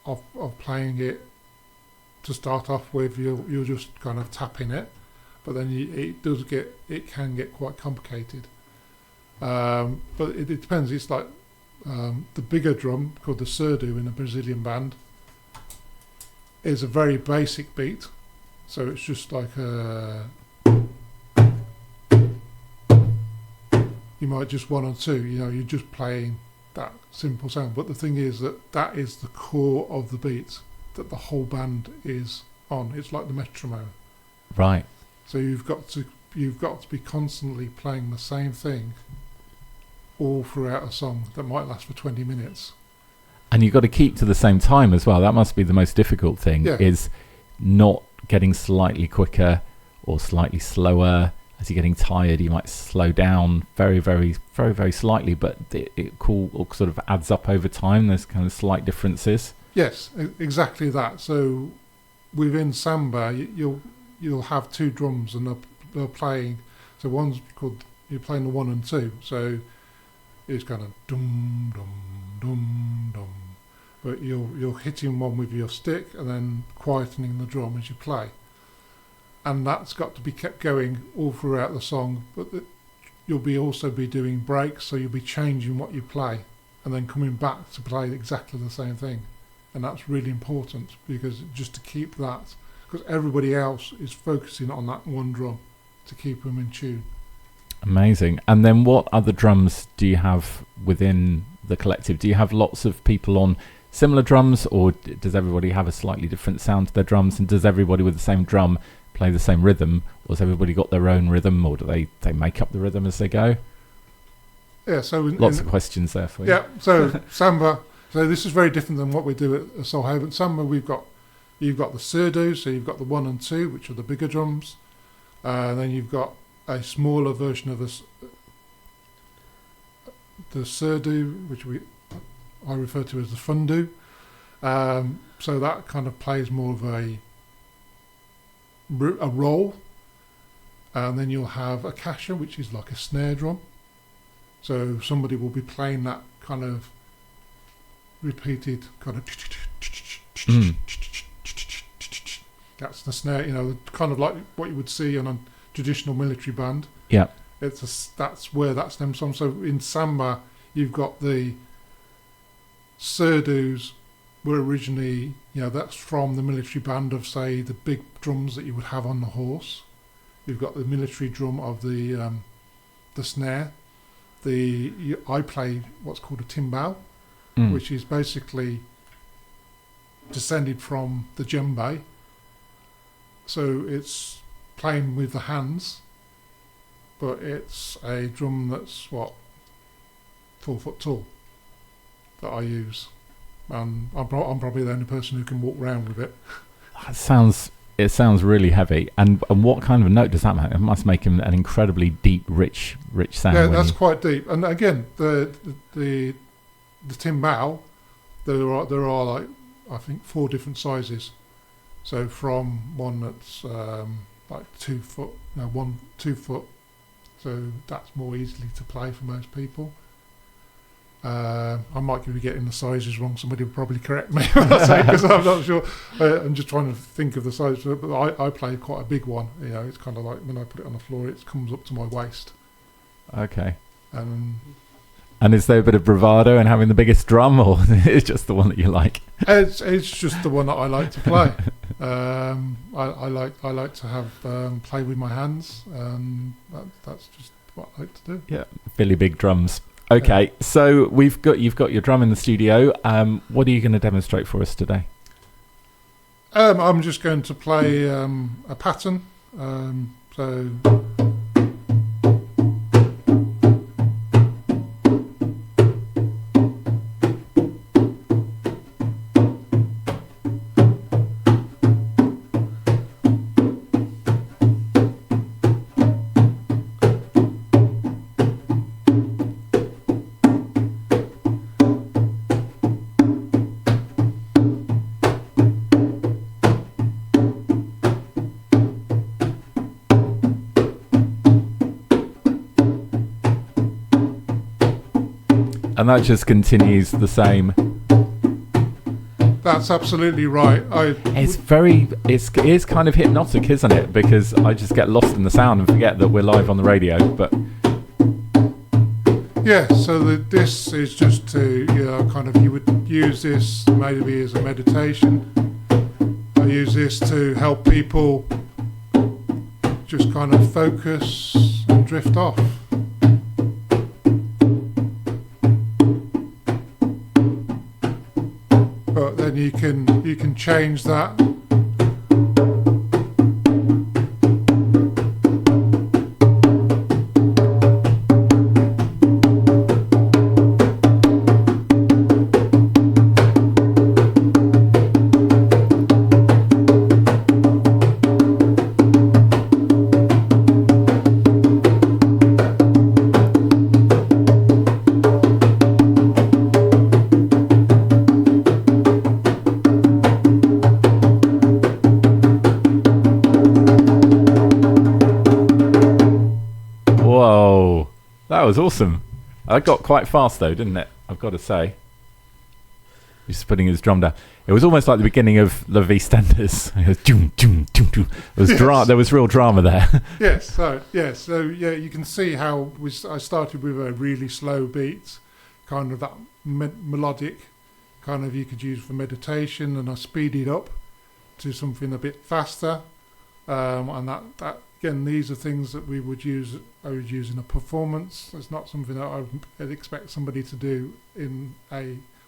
of playing it to start off with, you're just kind of tapping it, but then it can get quite complicated. But it depends. It's like the bigger drum called the surdo in a Brazilian band is a very basic beat, so it's just like you might just 1 or 2. You're just playing that simple sound. But the thing is that is the core of the beat that the whole band is on. It's like the metronome, right? So you've got to be constantly playing the same thing all throughout a song that might last for 20 minutes. And you've got to keep to the same time as well. That must be the most difficult thing, is not getting slightly quicker or slightly slower. As you're getting tired, you might slow down very, very, very, very slightly, but it sort of adds up over time. There's kind of slight differences. Yes, exactly that. So within samba, you'll have 2 drums, and they're playing. So one's called, you're playing the 1 and 2. So it's kind of dum dum dum dum, but you're hitting one with your stick and then quietening the drum as you play, and that's got to be kept going all throughout the song. But you'll also be doing breaks, so you'll be changing what you play and then coming back to play exactly the same thing, and that's really important because just to keep that, because everybody else is focusing on that one drum to keep them in tune. Amazing. And then what other drums do you have within the collective? Do you have lots of people on similar drums, or does everybody have a slightly different sound to their drums? And does everybody with the same drum play the same rhythm, or has everybody got their own rhythm, or do they make up the rhythm as they go? Yeah, so lots of questions there for you. Yeah, so samba. So this is very different than what we do at Solhaven. Samba, you've got the surdo, so you've got the 1 and 2, which are the bigger drums, and then you've got a smaller version of the surdo, which I refer to as the fundu. So that kind of plays more of a roll, and then you'll have a kasha, which is like a snare drum. So somebody will be playing that kind of repeated kind of. That's the snare, kind of like what you would see on a traditional military band. Yeah, that's where that stems from. So in samba, you've got the surdos were originally, that's from the military band of, say, the big drums that you would have on the horse. You've got the military drum of the snare. I play what's called a timbal, which is basically descended from the djembe. So it's playing with the hands, but it's a drum that's 4 foot tall that I use, and I'm probably the only person who can walk around with it. It sounds really heavy. And what kind of a note does that make? It must make an incredibly deep, rich sound. Yeah, that's quite deep. And again, the timbal, there are like, I think, 4 different sizes. So from one that's like 2 foot, 2 foot, so that's more easily to play for most people. I might be getting the sizes wrong. Somebody will probably correct me because I'm not sure. I'm just trying to think of the size. But I play quite a big one. You know, it's kind of like when I put it on the floor, it comes up to my waist. Okay. And is there a bit of bravado in having the biggest drum, or it's just the one that you like? It's just the one that I like to play. I like to have play with my hands. That's just what I like to do. Yeah, really big drums. Okay, so you've got your drum in the studio. What are you going to demonstrate for us today? I'm just going to play a pattern. So. And that just continues the same. That's absolutely right. It is kind of hypnotic, isn't it? Because I just get lost in the sound and forget that we're live on the radio. But yeah, so this is just to, you would use this maybe as a meditation. I use this to help people just kind of focus and drift off. But then you can change that. That was awesome. I got quite fast though, didn't it? I've got to say. Just putting his drum down. It was almost like the beginning of the EastEnders. It was doom, doom, doom, doom. There was real drama there. Yes. So you can see how I started with a really slow beat, kind of that melodic, kind of you could use for meditation, and I speeded up to something a bit faster, and that. Again, these are things that I would use in a performance. It's not something that I'd expect somebody to do in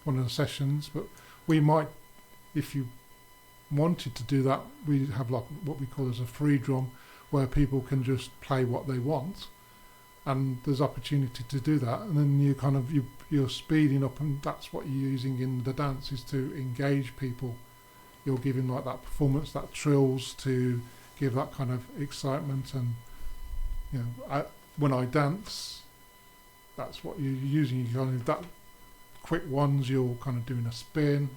one of the sessions, but we might, if you wanted to do that, we have like what we call as a free drum, where people can just play what they want, and there's opportunity to do that. And then you're speeding up, and that's what you're using in the dance, is to engage people. You're giving like that performance, that trills to give that kind of excitement. And when I dance, that's what you're using. You kind of that quick ones, you're kind of doing a spin.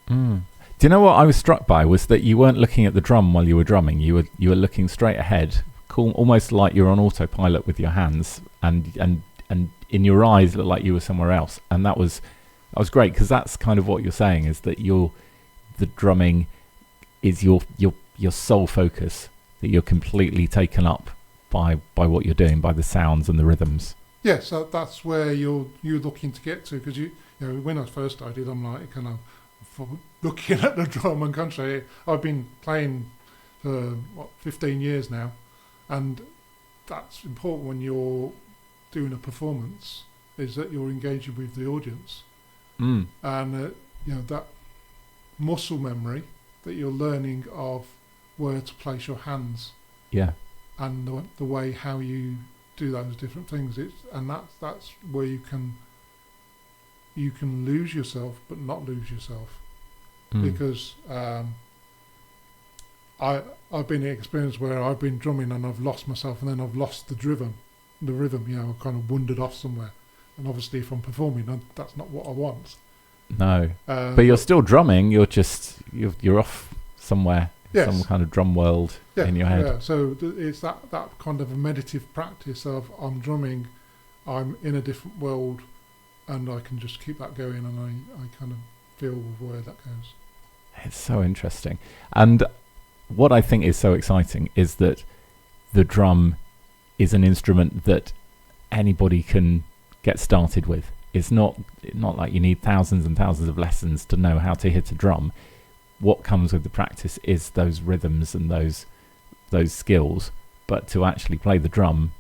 Do you know what I was struck by was that you weren't looking at the drum while you were drumming. You were looking straight ahead, cool, almost like you're on autopilot with your hands, and in your eyes looked like you were somewhere else. And that was great, because that's kind of what you're saying, is that the drumming is your sole focus, that you're completely taken up by what you're doing, by the sounds and the rhythms. Yes, that's where you're looking to get to, because when I first started, I'm like kind of looking at the drum and country. I've been playing for 15 years now, and that's important when you're doing a performance, is that you're engaging with the audience, and that muscle memory that you're learning of where to place your hands, and the way how you do those different things. That's where you can lose yourself, but not lose yourself, because I've been in experience where I've been drumming and I've lost myself, and then I've lost the rhythm. I've kind of wandered off somewhere, and obviously if I'm performing, that's not what I want. No, but you're still drumming. You're off somewhere. Yes. Some kind of drum world in your head. Yeah, so it's that kind of a meditative practice of I'm drumming, I'm in a different world, and I can just keep that going, and I kind of feel where that goes. It's so interesting. And what I think is so exciting is that the drum is an instrument that anybody can get started with. It's not like you need thousands and thousands of lessons to know how to hit a drum. What comes with the practice is those rhythms and those skills. But to actually play the drum,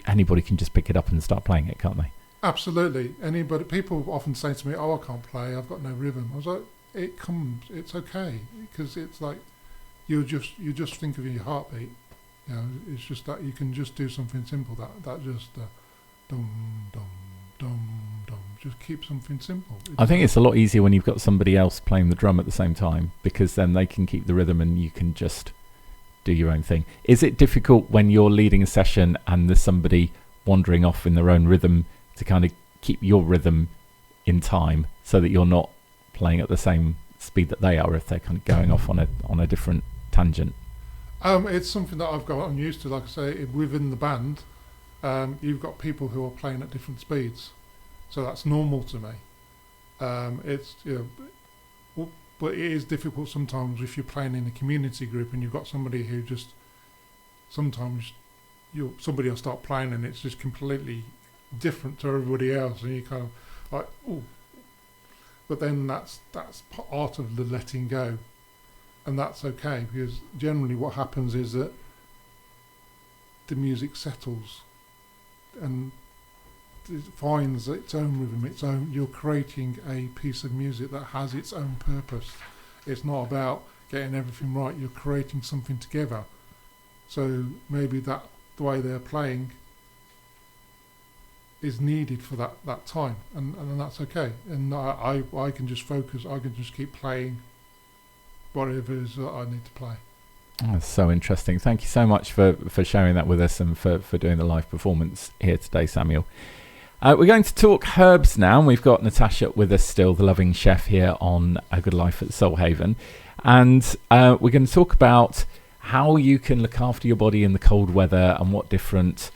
anybody can just pick it up and start playing it, can't they? Absolutely. Anybody. People often say to me, "Oh, I can't play. I've got no rhythm." I was like, "It comes. It's okay, because it's like you just think of your heartbeat. You know, it's just that you can just do something simple. That just dum dum dum dum. Just keep something simple." I think it's a lot easier when you've got somebody else playing the drum at the same time, because then they can keep the rhythm and you can just do your own thing. Is it difficult when you're leading a session and there's somebody wandering off in their own rhythm to kind of keep your rhythm in time so that you're not playing at the same speed that they are if they're kind of going off on a different tangent? It's something that I've gotten used to. Like I say, within the band, you've got people who are playing at different speeds, so that's normal to me. It's but it is difficult sometimes if you're playing in a community group and you've got somebody who just sometimes somebody will start playing and it's just completely different to everybody else, and you kind of like, ooh. But then that's part of the letting go, and that's okay, because generally what happens is that the music settles and it finds its own rhythm, you're creating a piece of music that has its own purpose. It's not about getting everything right, you're creating something together. So maybe the way they're playing is needed for that time, and that's okay. And I can just focus, I can just keep playing whatever it is that I need to play. Oh, that's so interesting. Thank you so much for sharing that with us and for doing the live performance here today, Samuel. We're going to talk herbs now, and we've got Natasha with us still, the loving chef here on A Good Life at Soul Haven. And we're going to talk about how you can look after your body in the cold weather and what different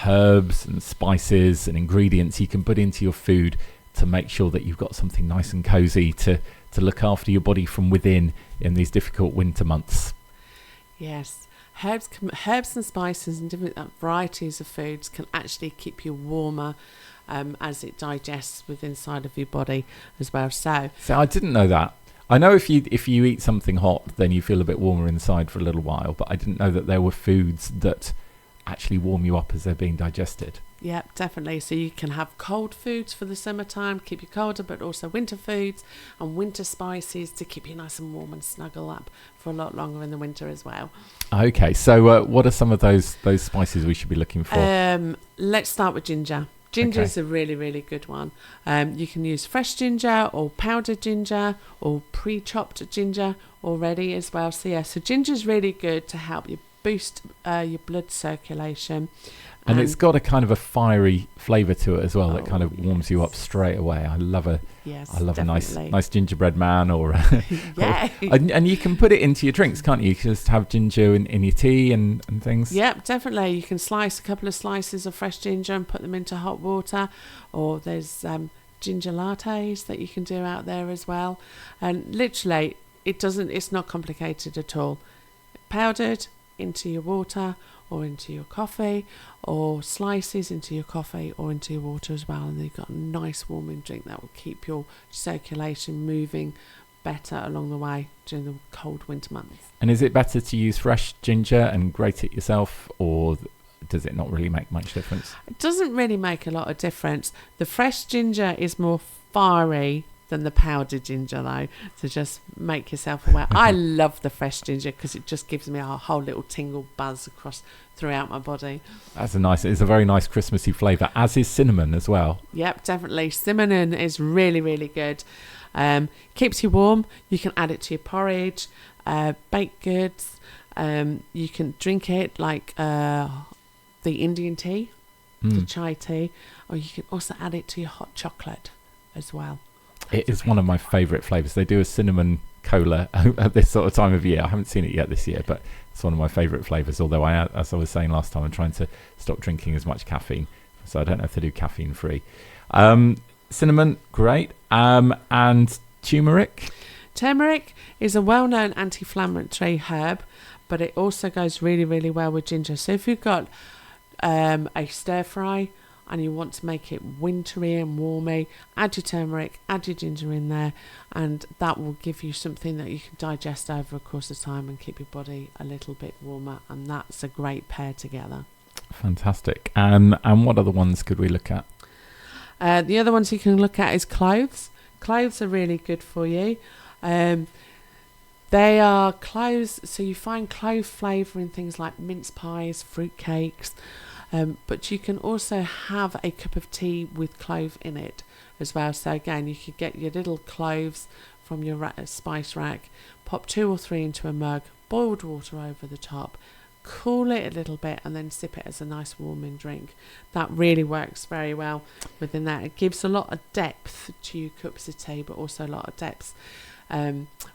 herbs and spices and ingredients you can put into your food to make sure that you've got something nice and cozy to look after your body from within in these difficult winter months. Yes. Herbs and spices and different varieties of foods can actually keep you warmer as it digests within inside of your body as well. So I didn't know that. I know if you eat something hot, then you feel a bit warmer inside for a little while, but I didn't know that there were foods that actually warm you up as they're being digested. Yeah, definitely. So you can have cold foods for the summertime, keep you colder, but also winter foods and winter spices to keep you nice and warm and snuggle up for a lot longer in the winter as well. Okay, so what are some of those spices we should be looking for? Let's start with ginger. Ginger is a really, really good one. You can use fresh ginger or powdered ginger or pre-chopped ginger already as well. So yeah, so ginger is really good to help you boost your blood circulation. And it's got a kind of a fiery flavour to it as well that kind of warms you up straight away. I love a nice gingerbread man or yeah. and you can put it into your drinks, can't you? You can just have ginger in your tea and things. Yep, definitely. You can slice a couple of slices of fresh ginger and put them into hot water, or there's ginger lattes that you can do out there as well. And literally it's not complicated at all. Powdered into your water or into your coffee, or slices into your coffee or into your water as well, and then you've got a nice warming drink that will keep your circulation moving better along the way during the cold winter months. And is it better to use fresh ginger and grate it yourself, or does it not really make much difference? It doesn't really make a lot of difference. The fresh ginger is more fiery than the powdered ginger, though, to just make yourself aware. I love the fresh ginger because it just gives me a whole little tingle buzz throughout my body. It's a very nice Christmassy flavour, as is cinnamon as well. Yep, definitely. Cinnamon is really, really good. Keeps you warm. You can add it to your porridge, baked goods. You can drink it like the Indian tea, the chai tea, or you can also add it to your hot chocolate as well. It is one of my favourite flavours. They do a cinnamon cola at this sort of time of year. I haven't seen it yet this year, but it's one of my favourite flavours. Although, as I was saying last time, I'm trying to stop drinking as much caffeine, so I don't know if they do caffeine free. Cinnamon, great. And turmeric? Turmeric is a well-known anti-inflammatory herb, but it also goes really, really well with ginger. So if you've got a stir fry and you want to make it wintry and warmy, add your turmeric, add your ginger in there, and that will give you something that you can digest over a course of time and keep your body a little bit warmer, and that's a great pair together. Fantastic. And what other ones could we look at? The other ones you can look at is cloves. Cloves are really good for you. They are cloves, so you find clove flavour in things like mince pies, fruit cakes, but you can also have a cup of tea with clove in it as well. So again, you could get your little cloves from your spice rack, pop 2 or 3 into a mug, boiled water over the top, cool it a little bit, and then sip it as a nice warming drink. That really works very well within that. It gives a lot of depth to your cups of tea, but also a lot of depth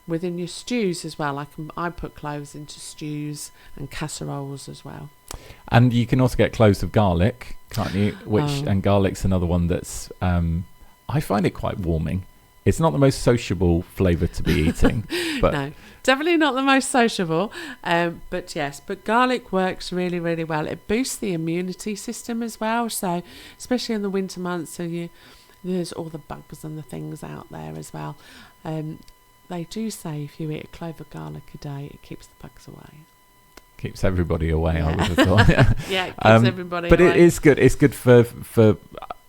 within your stews as well. I put cloves into stews and casseroles as well. And you can also get cloves of garlic, can't you? And garlic's another one that's I find it quite warming. It's not the most sociable flavour to be eating, but no, definitely not the most sociable. But yes, but garlic works really, really well. It boosts the immunity system as well. So especially in the winter months, so there's all the bugs and the things out there as well. They do say if you eat a clove of garlic a day, it keeps the bugs away. Keeps everybody away, I would have thought. Yeah, it keeps everybody but away. It is good. It's good for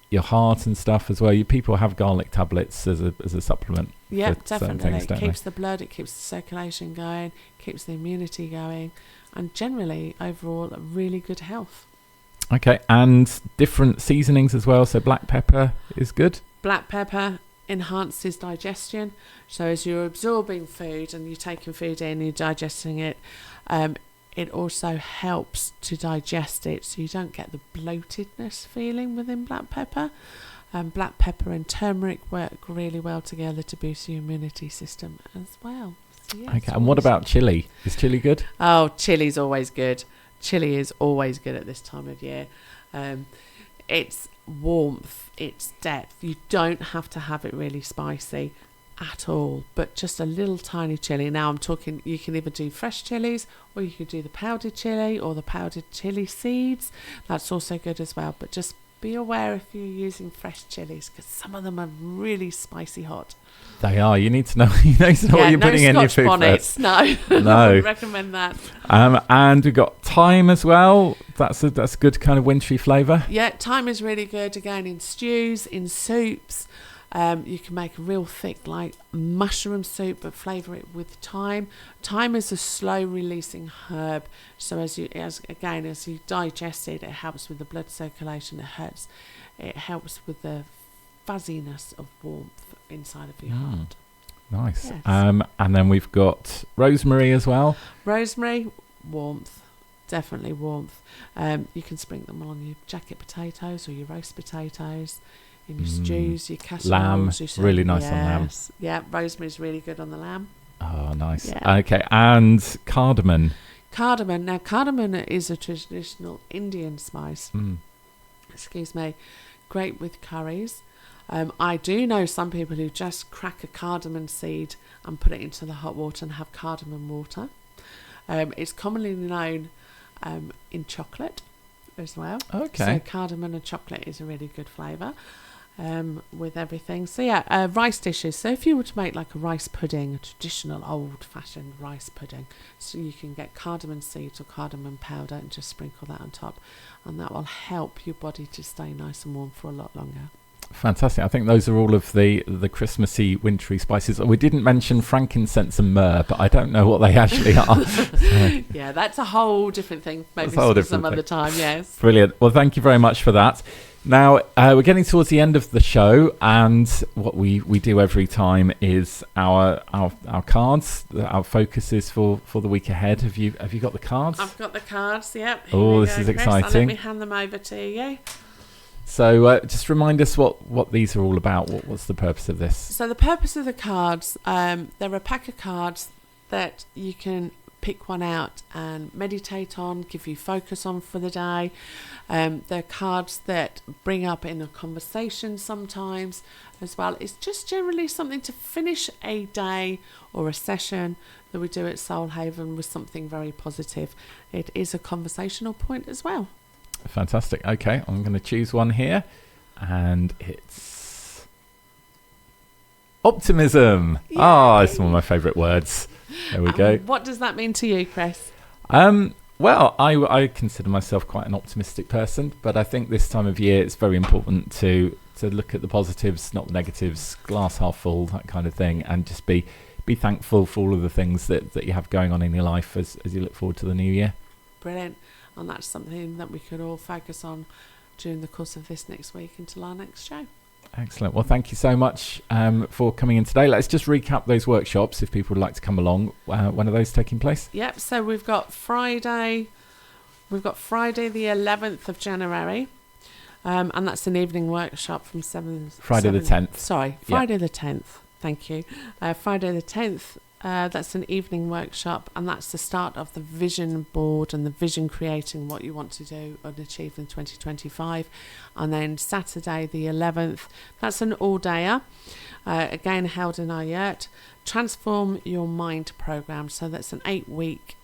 your heart and stuff as well. People have garlic tablets as a supplement. Yeah, for certain definitely. things, don't It keeps the blood, it keeps the circulation going, keeps the immunity going, and generally, overall, a really good health. Okay, and different seasonings as well. So black pepper is good. Black pepper enhances digestion. So as you're absorbing food and you're taking food in, you're digesting it, it also helps to digest it, so you don't get the bloatedness feeling within black pepper. Black pepper and turmeric work really well together to boost your immunity system as well. So yeah, Okay, and what about chili? Is chili good? Oh, chili's always good. Chili is always good at this time of year. It's warmth, it's depth. You don't have to have it really spicy at all, but just a little tiny chili. Now I'm talking, you can either do fresh chilies, or you could do the powdered chili or the powdered chili seeds. That's also good as well, but just be aware if you're using fresh chilies, because some of them are really spicy hot. They are. You need to know. You need to know what you're putting in your food bonnets. first. No, I wouldn't recommend that. And we've got thyme as well. That's a good kind of wintry flavour. Yeah, thyme is really good again in stews, in soups. You can make a real thick, like mushroom soup, but flavour it with thyme. Thyme is a slow-releasing herb, so as you digest it, it helps with the blood circulation. It helps with the fuzziness of warmth inside of your heart. Nice. Yes. And then we've got rosemary as well. Rosemary, warmth. Definitely warmth. You can sprinkle them on your jacket potatoes or your roast potatoes, in your stews, your casseroles. Lamb, really nice on lamb. Yeah, rosemary's really good on the lamb. Oh, nice. Yeah. Okay, and cardamom. Cardamom. Now, cardamom is a traditional Indian spice. Excuse me. Great with curries. I do know some people who just crack a cardamom seed and put it into the hot water and have cardamom water. It's commonly known in chocolate as well. Okay. So cardamom and chocolate is a really good flavour with everything. So yeah, rice dishes. So if you were to make like a rice pudding, a traditional old-fashioned rice pudding, so you can get cardamom seeds or cardamom powder and just sprinkle that on top, and that will help your body to stay nice and warm for a lot longer. Fantastic. I think those are all of the Christmassy, wintry spices. We didn't mention frankincense and myrrh, but I don't know what they actually are. Yeah, that's a whole different thing. Maybe some other time, yes. Brilliant. Well, thank you very much for that. Now, we're getting towards the end of the show, and what we do every time is our cards, our focuses for the week ahead. Have you got the cards? I've got the cards, yep. Oh, this is exciting. Let me hand them over to you. So just remind us what these are all about. What's the purpose of this? So the purpose of the cards, they're a pack of cards that you can pick one out and meditate on, give you focus on for the day. They're cards that bring up in a conversation sometimes as well. It's just generally something to finish a day or a session that we do at Soul Haven with something very positive. It is a conversational point as well. Fantastic. Okay, I'm going to choose one here, and it's optimism. Yay. Ah, it's one of my favourite words. There we go. What does that mean to you, Chris? Well, I consider myself quite an optimistic person, but I think this time of year it's very important to look at the positives, not the negatives, glass half full, that kind of thing, and just be thankful for all of the things that you have going on in your life as you look forward to the new year. Brilliant. And that's something that we could all focus on during the course of this next week until our next show. Excellent. Well, thank you so much for coming in today. Let's just recap those workshops if people would like to come along. When are those taking place? Yep. So we've got Friday the 11th of January, and that's an evening workshop from 7. Friday the 10th. Sorry, Friday the 10th. Thank you. Friday the 10th. That's an evening workshop, and that's the start of the vision board and the vision creating what you want to do and achieve in 2025. And then Saturday the 11th, that's an all-dayer, again held in our yurt, Transform Your Mind program. So that's an 8-week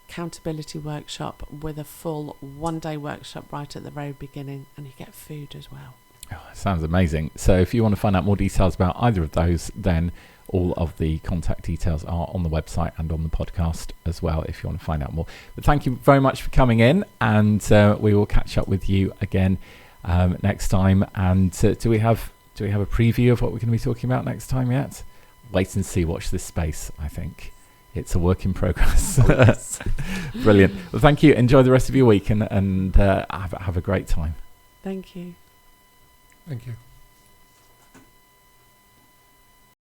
accountability workshop with a full 1-day workshop right at the very beginning, and you get food as well. Oh, sounds amazing. So if you want to find out more details about either of those, then all of the contact details are on the website and on the podcast as well if you want to find out more. But thank you very much for coming in, and we will catch up with you again next time. And do we have a preview of what we're going to be talking about next time yet? Wait and see. Watch this space. I think it's a work in progress. Oh, yes. Brilliant. Well, thank you. Enjoy the rest of your week, and have a great time. Thank you. Thank you.